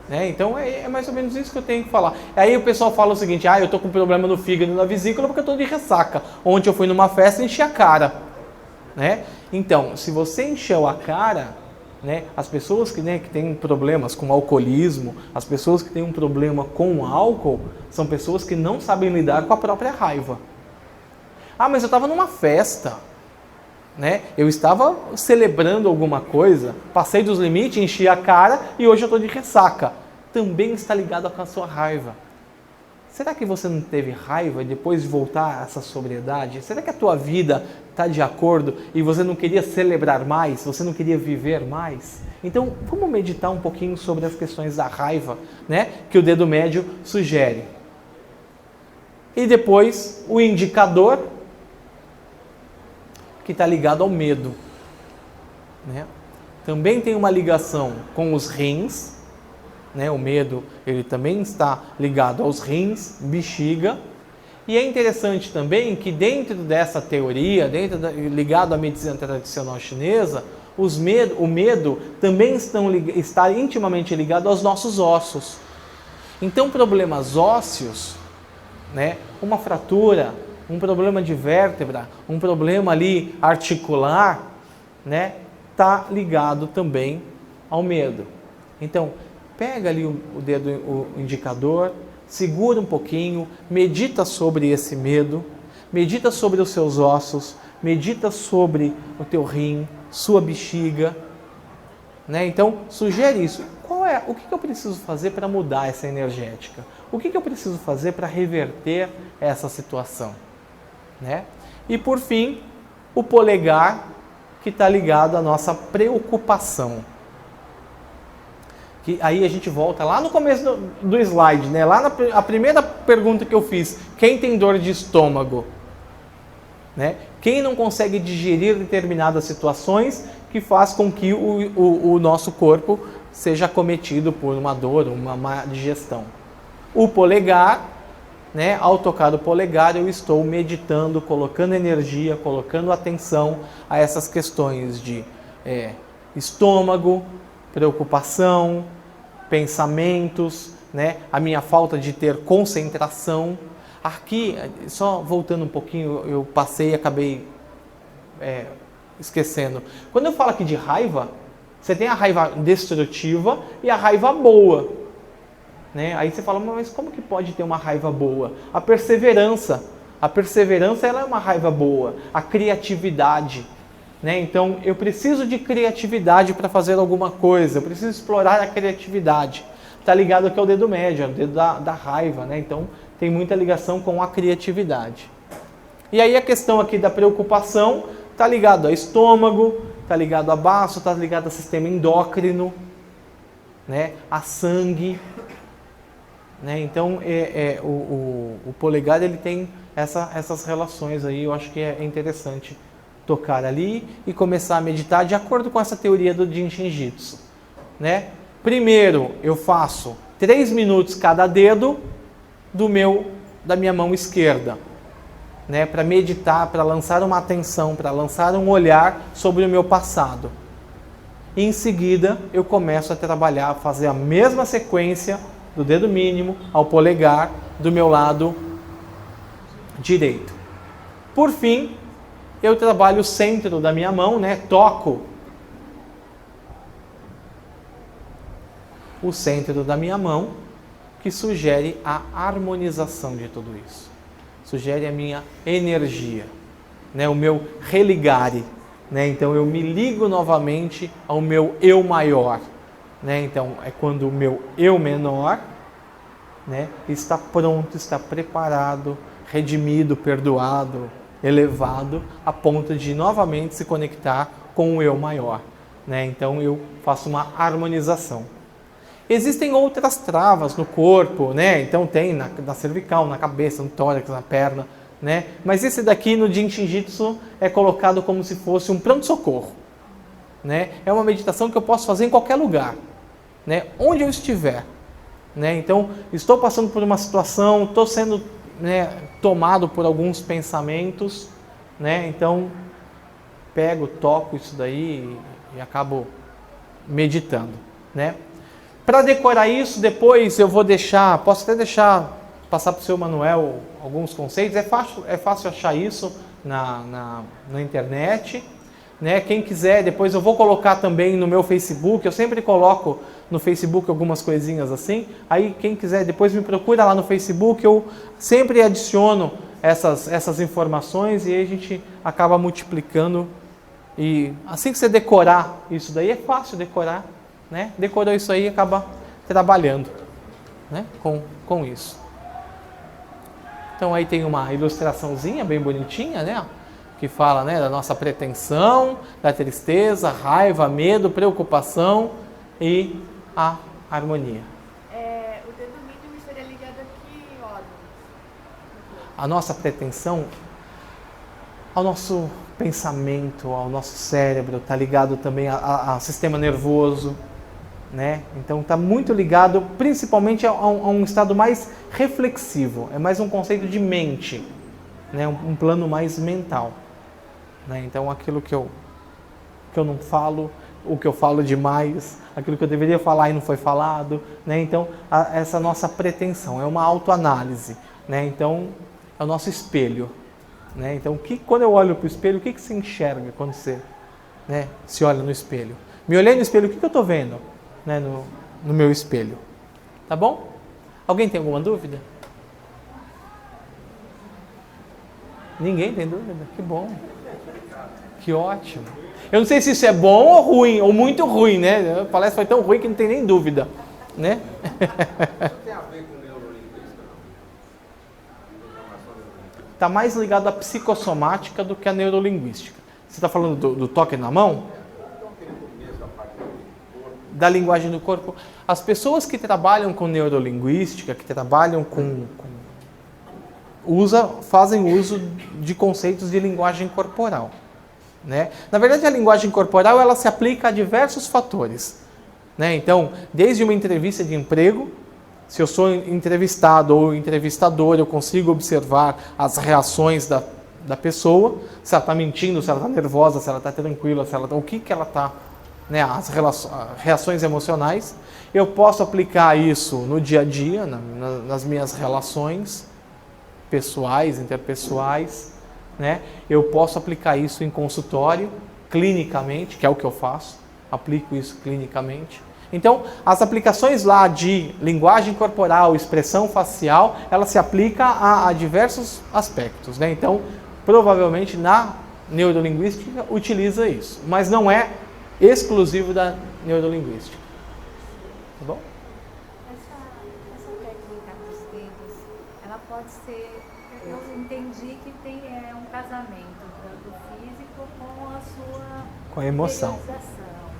Né? Então é mais ou menos isso que eu tenho que falar. Aí o pessoal fala o seguinte: eu estou com problema no fígado e na vesícula porque eu estou de ressaca. Ontem eu fui numa festa e enchi a cara. né? Então, se você encheu a cara, né, as pessoas que têm problemas com alcoolismo, as pessoas que têm um problema com álcool, são pessoas que não sabem lidar com a própria raiva. Ah, mas eu estava numa festa, né? Eu estava celebrando alguma coisa, passei dos limites, enchi a cara e hoje eu estou de ressaca. Também está ligado com a sua raiva. Será que você não teve raiva depois de voltar a essa sobriedade? Será que a tua vida está de acordo e você não queria celebrar mais? Você não queria viver mais? Então, vamos meditar um pouquinho sobre as questões da raiva, né, que o dedo médio sugere. E depois, o indicador, que está ligado ao medo, né? Também tem uma ligação com os rins, né? O medo, ele também está ligado aos rins, bexiga. E é interessante também que dentro dessa teoria, ligado à medicina tradicional chinesa, o medo também está intimamente ligado aos nossos ossos. Então, problemas ósseos, né? Uma fratura, um problema de vértebra, um problema ali articular, né, tá ligado também ao medo. Então, pega ali o dedo, o indicador, segura um pouquinho, medita sobre esse medo, medita sobre os seus ossos, medita sobre o teu rim, sua bexiga, né? Então, sugere isso. O que eu preciso fazer para mudar essa energética? O que eu preciso fazer para reverter essa situação? Né? E por fim, o polegar, que está ligado à nossa preocupação. Que aí a gente volta lá no começo do slide, né? Lá a primeira pergunta que eu fiz: quem tem dor de estômago? Né? Quem não consegue digerir determinadas situações que faz com que o nosso corpo seja acometido por uma dor, uma má digestão? O polegar, né? Ao tocar o polegar, eu estou meditando, colocando energia, colocando atenção a essas questões de estômago, preocupação, pensamentos, né? A minha falta de ter concentração. Aqui, só voltando um pouquinho, eu passei e acabei esquecendo. Quando eu falo aqui de raiva, você tem a raiva destrutiva e a raiva boa, né? Aí você fala, mas como que pode ter uma raiva boa? A perseverança ela é uma raiva boa. A criatividade, né? Então eu preciso de criatividade para fazer alguma coisa, eu preciso explorar a criatividade. Está ligado aqui ao dedo médio, ao dedo da raiva, né? Então tem muita ligação com a criatividade. E aí a questão aqui da preocupação está ligado ao estômago, está ligado a baço, está ligado ao sistema endócrino, né? A sangue, né? Então o polegar ele tem essas relações aí. Eu acho que é interessante tocar ali e começar a meditar de acordo com essa teoria do Jinshin Jitsu, né? Primeiro eu faço 3 minutos cada dedo da minha mão esquerda, né? Para meditar, para lançar uma atenção, para lançar um olhar sobre o meu passado. E em seguida eu começo a trabalhar, a fazer a mesma sequência do dedo mínimo ao polegar do meu lado direito. Por fim, eu trabalho o centro da minha mão, né? Toco o centro da minha mão, que sugere a harmonização de tudo isso. Sugere a minha energia, né? O meu religare, né? Então eu me ligo novamente ao meu eu maior, né? Então é quando o meu eu menor, né, está pronto, está preparado, redimido, perdoado, elevado, a ponto de novamente se conectar com o eu maior, né? Então eu faço uma harmonização. Existem outras travas no corpo, né? Então tem na cervical, na cabeça, no tórax, na perna, né? Mas esse daqui no Jinshin Jitsu é colocado como se fosse um pronto-socorro, né? É uma meditação que eu posso fazer em qualquer lugar, né? Onde eu estiver, né? Então estou passando por uma situação, estou sendo, né, tomado por alguns pensamentos, né? Então pego, toco isso daí e acabo meditando, né? Para decorar isso, depois eu vou posso até deixar passar para o seu Manuel alguns conceitos. É fácil achar isso na internet. né? Quem quiser, depois eu vou colocar também no meu Facebook, eu sempre coloco no Facebook algumas coisinhas assim, aí quem quiser depois me procura lá no Facebook, eu sempre adiciono essas informações e aí a gente acaba multiplicando. E assim que você decorar isso daí, é fácil decorar, né? Decorou isso aí e acaba trabalhando, né? com isso. Então aí tem uma ilustraçãozinha bem bonitinha, né? Que fala, né, da nossa pretensão, da tristeza, raiva, medo, preocupação e a harmonia. O dedo mínimo estaria ligado a que órgão? A nossa pretensão ao nosso pensamento, ao nosso cérebro, está ligado também ao sistema nervoso, né? Então está muito ligado principalmente a um estado mais reflexivo, é mais um conceito de mente, né? Um plano mais mental, né? Então aquilo que eu não falo, o que eu falo demais, aquilo que eu deveria falar e não foi falado, né? Então essa nossa pretensão é uma autoanálise, né? Então é o nosso espelho, né? Então quando eu olho para o espelho, o que se enxerga quando você, né, se olha no espelho? Me olhei no espelho, o que eu estou vendo, né, no meu espelho? Tá bom? Alguém tem alguma dúvida? Ninguém tem dúvida? Que bom. Que ótimo. Eu não sei se isso é bom ou ruim, ou muito ruim, né? A palestra foi tão ruim que não tem nem dúvida, né? Isso tem a ver com neurolinguística, não? Está mais ligado à psicossomática do que à neurolinguística. Você está falando do toque na mão? Da linguagem do corpo. As pessoas que trabalham com neurolinguística, que trabalham fazem uso de conceitos de linguagem corporal, né? Na verdade, a linguagem corporal ela se aplica a diversos fatores, né? Então, desde uma entrevista de emprego, se eu sou entrevistado ou entrevistador, eu consigo observar as reações da pessoa, se ela está mentindo, se ela está nervosa, se ela está tranquila, o que ela está, né, as reações emocionais. Eu posso aplicar isso no dia a dia, nas minhas relações pessoais, interpessoais, né? Eu posso aplicar isso em consultório, clinicamente, que é o que eu faço, aplico isso clinicamente. Então, as aplicações lá de linguagem corporal, expressão facial, ela se aplica a diversos aspectos, né? Então, provavelmente na neurolinguística utiliza isso, mas não é exclusivo da neurolinguística. Tá bom? Essa técnica dos dedos, ela pode ser, eu entendi que tem um casamento do físico com a sua Com a emoção.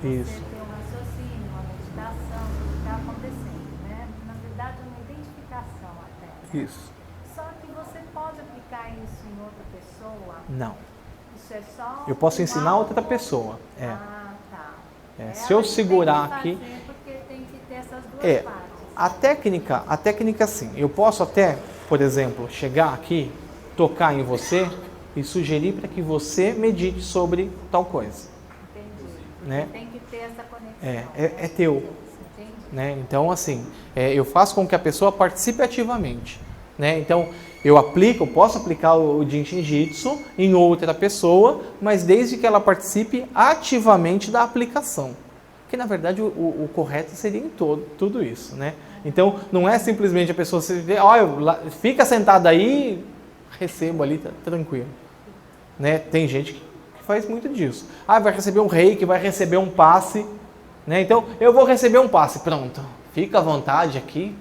Isso. Isso. Você tem um raciocínio, uma meditação, o que está acontecendo, né? Na verdade, uma identificação até. Né? Isso. Só que você pode aplicar isso em outra pessoa? Não. Isso é só... Eu posso ensinar a outra pessoa. É. Ah, tá. Se eu segurar tem que aqui... fazer porque tem que ter essas duas partes. A técnica sim. Eu posso até, por exemplo, chegar aqui, tocar em você e sugerir para que você medite sobre tal coisa. Entendi. Né? Tem que ter essa conexão. É teu. Entendi. Né? Então, assim, eu faço com que a pessoa participe ativamente. Né? Então, eu posso aplicar o Jinshin Jitsu em outra pessoa, mas desde que ela participe ativamente da aplicação. Que, na verdade, o correto seria em tudo isso. Né? Então, não é simplesmente a pessoa fica sentada aí, recebo ali, tá tranquilo. Né? Tem gente que faz muito disso. Vai receber um reiki, vai receber um passe. Né? Então, eu vou receber um passe. Pronto. Fica à vontade aqui.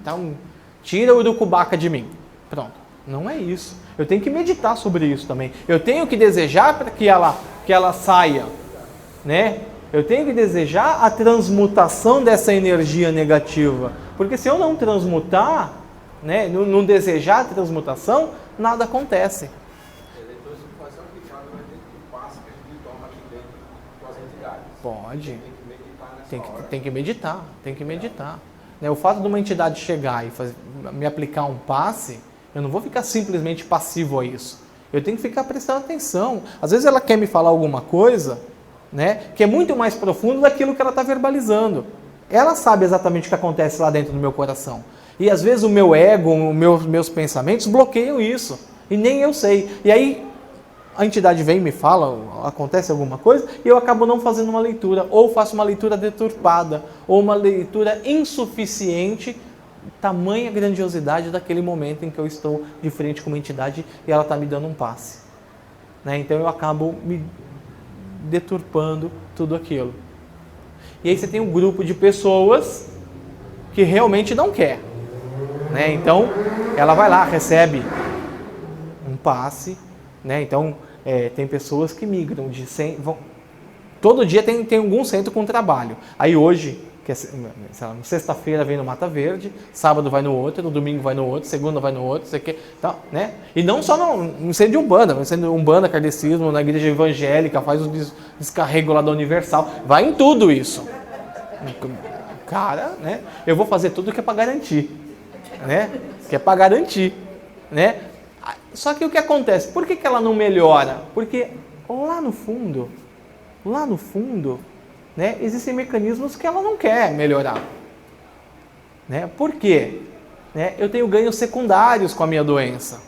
Tira o urucubaca de mim. Pronto. Não é isso. Eu tenho que meditar sobre isso também. Eu tenho que desejar para que ela saia. Né? Eu tenho que desejar a transmutação dessa energia negativa. Porque se eu não transmutar, né, não desejar a transmutação, nada acontece. Então isso pode ser aplicado dentro do passe que a gente toma aqui dentro com as entidades. Pode. Tem que meditar nessa hora. Tem que meditar. Né, o fato de uma entidade chegar e me aplicar um passe, eu não vou ficar simplesmente passivo a isso. Eu tenho que ficar prestando atenção. Às vezes ela quer me falar alguma coisa, né, que é muito mais profundo daquilo que ela está verbalizando. Ela sabe exatamente o que acontece lá dentro do meu coração. E às vezes o meu ego, meus pensamentos bloqueiam isso. E nem eu sei. E aí a entidade vem e me fala, acontece alguma coisa, e eu acabo não fazendo uma leitura, ou faço uma leitura deturpada, ou uma leitura insuficiente, tamanha grandiosidade daquele momento em que eu estou de frente com uma entidade e ela está me dando um passe. Né? Então eu acabo me deturpando tudo aquilo. E aí você tem um grupo de pessoas que realmente não quer. Né? Então ela vai lá, recebe um passe. Né? Então tem pessoas que migram de todo dia tem algum centro com trabalho. Aí hoje, sexta-feira vem no Mata Verde, sábado vai no outro, no domingo vai no outro, segunda vai no outro, tá, né? E não só no centro de Umbanda, no centro de Umbanda, kardecismo, na igreja evangélica, faz o descarrego lá da Universal, vai em tudo isso. Cara, né? Eu vou fazer tudo que é para garantir, né? Que é para garantir, né? Só que o que acontece? Por que ela não melhora? Porque lá no fundo, né, existem mecanismos que ela não quer melhorar. Né? Por quê? Né? Eu tenho ganhos secundários com a minha doença.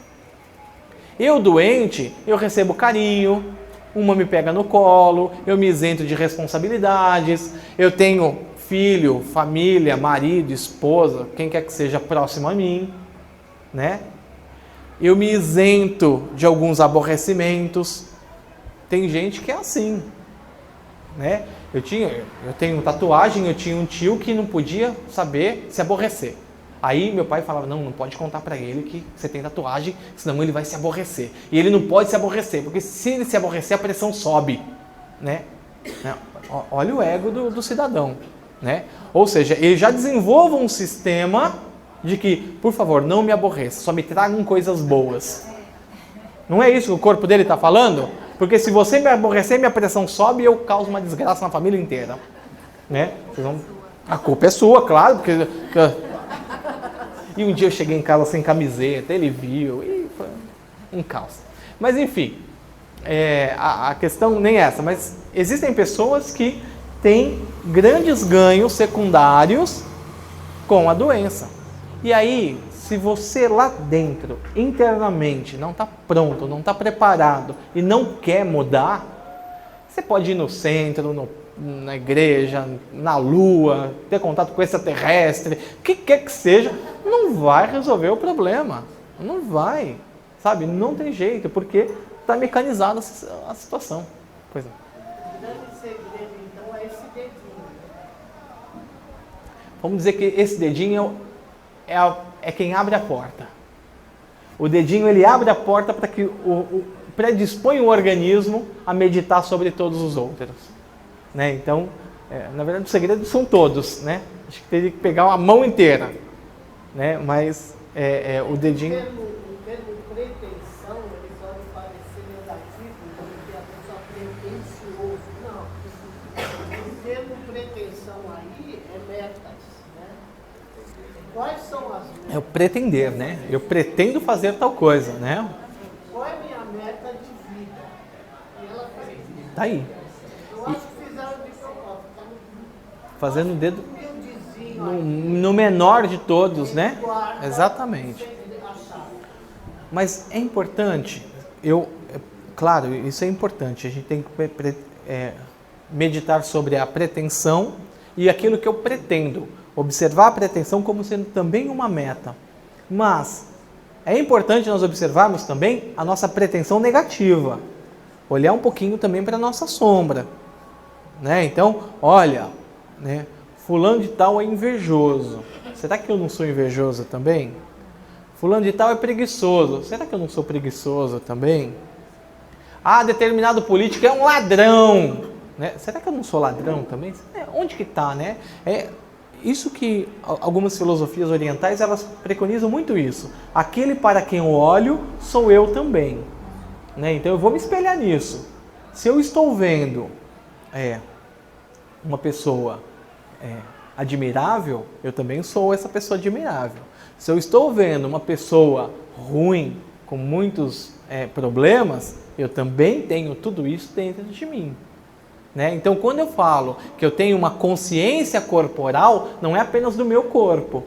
Eu doente, eu recebo carinho, uma me pega no colo, eu me isento de responsabilidades, eu tenho filho, família, marido, esposa, quem quer que seja próximo a mim, né? Eu me isento de alguns aborrecimentos. Tem gente que é assim, né? Eu tenho tatuagem, eu tinha um tio que não podia saber se aborrecer. Aí meu pai falava, não pode contar para ele que você tem tatuagem, senão ele vai se aborrecer. E ele não pode se aborrecer, porque se ele se aborrecer, a pressão sobe, né? Olha o ego do cidadão, né? Ou seja, ele já desenvolve um sistema de que, por favor, não me aborreça, só me tragam coisas boas. Não é isso que o corpo dele está falando? Porque se você me aborrecer, minha pressão sobe e eu causo uma desgraça na família inteira. Né? A culpa é sua, claro. Porque... E um dia eu cheguei em casa sem camiseta, ele viu, e foi um caos. Mas enfim, a questão nem é essa, mas existem pessoas que têm grandes ganhos secundários com a doença. E aí, se você lá dentro, internamente, não está pronto, não está preparado e não quer mudar, você pode ir no centro, na igreja, na lua, ter contato com extraterrestre, o que quer que seja, não vai resolver o problema. Não vai, sabe? Não tem jeito, porque está mecanizada a situação. Pois é. O grande segredo, então, é esse dedinho. Vamos dizer que esse dedinho é quem abre a porta. O dedinho, ele abre a porta para que predispõe o organismo a meditar sobre todos os outros. Né? Então, na verdade, os segredos são todos. Né? Acho que teria que pegar uma mão inteira. Né? Mas o dedinho... O termo pretensão, ele pode parecer negativo, porque a pessoa é pretensioso. Não. O termo pretensão aí é metas. Né? Quais são as metas? É o pretender, né? Eu pretendo fazer tal coisa, né? Qual é a minha meta de vida? E ela fez. Tá aí. Eu acho que fizeram de propósito. Tá Fazendo o dedo humildezinho no menor de todos, né? guarda, Exatamente. sem achar. Mas é importante, claro, isso é importante, a gente tem que meditar sobre a pretensão e aquilo que eu pretendo, observar a pretensão como sendo também uma meta. Mas é importante nós observarmos também a nossa pretensão negativa, olhar um pouquinho também para a nossa sombra. Né? Então, olha, né? Fulano de tal é invejoso, será que eu não sou invejoso também? Fulano de tal é preguiçoso, será que eu não sou preguiçoso também? Ah, determinado político é um ladrão, né? Será que eu não sou ladrão também? Onde que está, né? Isso que algumas filosofias orientais, elas preconizam muito isso. Aquele para quem eu olho, sou eu também. Né? Então eu vou me espelhar nisso. Se eu estou vendo uma pessoa admirável, eu também sou essa pessoa admirável. Se eu estou vendo uma pessoa ruim, com muitos problemas, eu também tenho tudo isso dentro de mim. Né? Então, quando eu falo que eu tenho uma consciência corporal, não é apenas do meu corpo.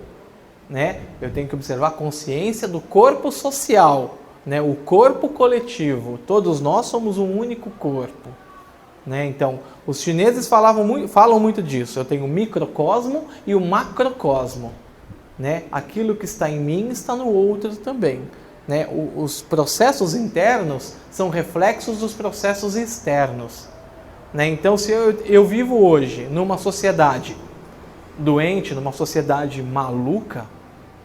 Né? Eu tenho que observar a consciência do corpo social. né? O corpo coletivo, todos nós somos um único corpo, né? Então, os chineses falam muito disso. Eu tenho o microcosmo e o macrocosmo, né? Aquilo que está em mim está no outro também, né? Os processos internos são reflexos dos processos externos, né? Então, se eu vivo hoje numa sociedade doente, numa sociedade maluca,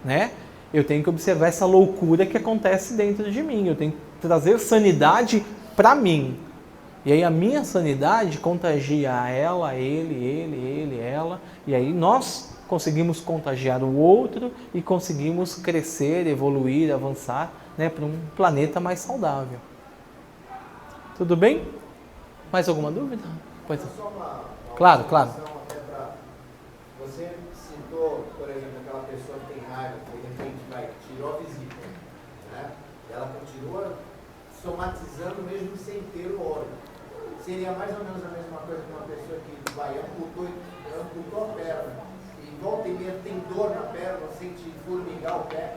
né? Eu tenho que observar essa loucura que acontece dentro de mim. Eu tenho que trazer sanidade para mim. E aí a minha sanidade contagia a ela, ele, ela. E aí nós conseguimos contagiar o outro e conseguimos crescer, evoluir, avançar, né, para um planeta mais saudável. Tudo bem? Mais alguma dúvida? Pois é. Só uma Claro. até pra... Você citou, por exemplo, aquela pessoa que tem raiva, que de repente tirou a vesícula, né? Ela continua somatizando mesmo sem ter o órgão. Seria mais ou menos a mesma coisa que uma pessoa que amputou a perna e volta e meia tem dor na perna, sente formigar o pé.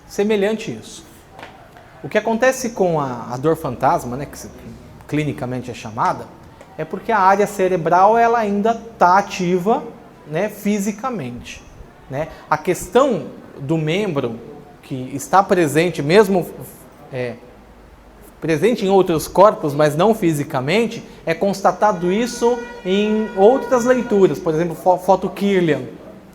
Semelhante isso. O que acontece com a dor fantasma, né, que clinicamente é chamada, é porque a área cerebral ela ainda está ativa, né, fisicamente, né? A questão do membro que está presente, mesmo presente em outros corpos, mas não fisicamente, é constatado isso em outras leituras, por exemplo, foto Kirlian,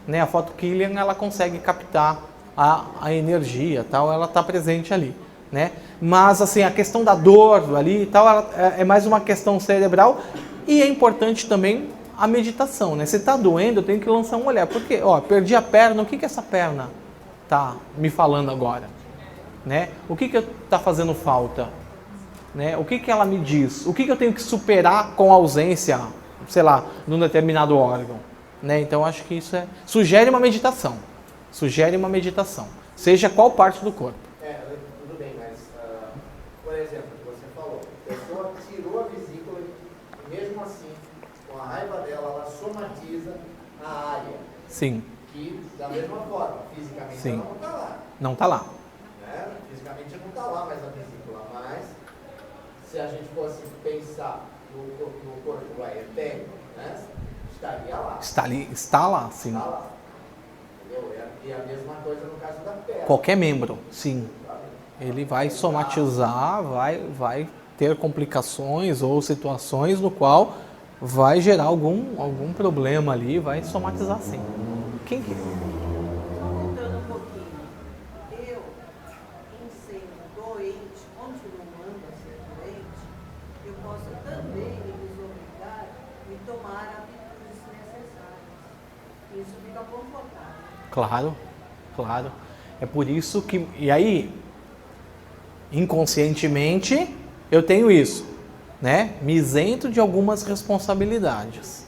né? A foto Kirlian ela consegue captar a energia, tal, ela está presente ali, né? Mas assim, a questão da dor ali e tal, é mais uma questão cerebral e é importante também a meditação, né? Se está doendo, eu tenho que lançar um olhar, porque, ó, perdi a perna, o que essa perna está me falando agora, né? O que está fazendo falta? Né? O que ela me diz? O que eu tenho que superar com a ausência, sei lá, de um determinado órgão? Né? Então, acho que isso sugere uma meditação. Sugere uma meditação. Seja qual parte do corpo. Tudo bem, mas, por exemplo, você falou, a pessoa tirou a vesícula e mesmo assim, com a raiva dela, ela somatiza a área. Sim. Que, da mesma forma, fisicamente ela não está lá. Não está lá. Né? Fisicamente não está lá mais a vesícula, mas se a gente fosse pensar no corpo etéreo, né? Estaria lá. Está lá, sim. Está lá. Entendeu? E a mesma coisa no caso da perna. Qualquer membro, sim. Ele vai somatizar, vai ter complicações ou situações no qual vai gerar algum problema ali, vai somatizar sim. Quem que... Voltando um pouquinho. Eu, em sendo doente, continuando a ser doente, eu posso também me desobrigar e tomar atitudes necessárias. Isso fica confortável. Claro. É por isso que... E aí, inconscientemente, eu tenho isso, né? Me isento de algumas responsabilidades.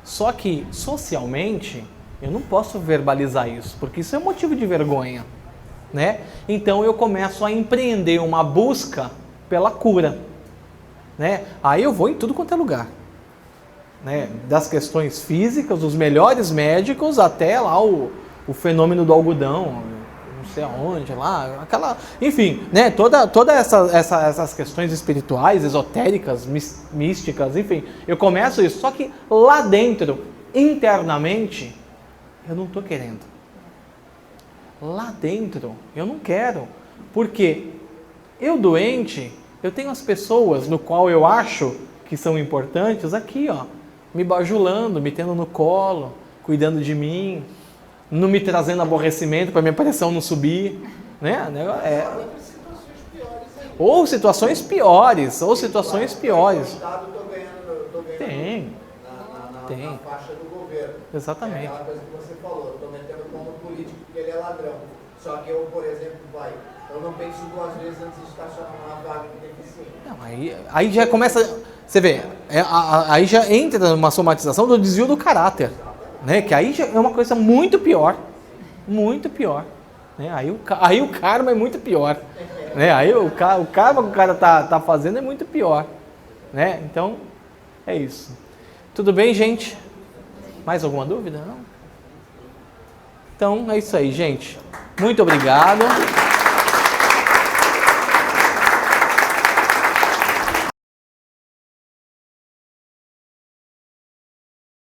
Só que, socialmente, eu não posso verbalizar isso, porque isso é motivo de vergonha, né? Então, eu começo a empreender uma busca pela cura, né? Aí eu vou em tudo quanto é lugar, né? Das questões físicas, dos melhores médicos, até lá o fenômeno do algodão, não sei aonde, lá, aquela... Enfim, né? Toda essas questões espirituais, esotéricas, místicas, enfim, eu começo isso. Só que lá dentro, internamente, eu não estou querendo. Lá dentro, eu não quero. Porque eu doente, eu tenho as pessoas no qual eu acho que são importantes aqui, ó, me bajulando, me tendo no colo, cuidando de mim, não me trazendo aborrecimento para minha pressão não subir, né? Ou situações piores, Tem. Na faixa do governo. Exatamente. É aquela coisa que você falou, eu estou metendo como político porque ele é ladrão. Só que eu, por exemplo, eu não penso 2 vezes antes de estacionar uma vaga de deficiente. Não, aí já começa, você vê, aí já entra numa somatização do desvio do caráter, né? Que aí já é uma coisa muito pior, né? Aí o karma é muito pior, né? Aí o karma que o cara tá fazendo é muito pior, né? Então, é isso. Tudo bem, gente? Mais alguma dúvida? Não? Então, é isso aí, gente. Muito obrigado.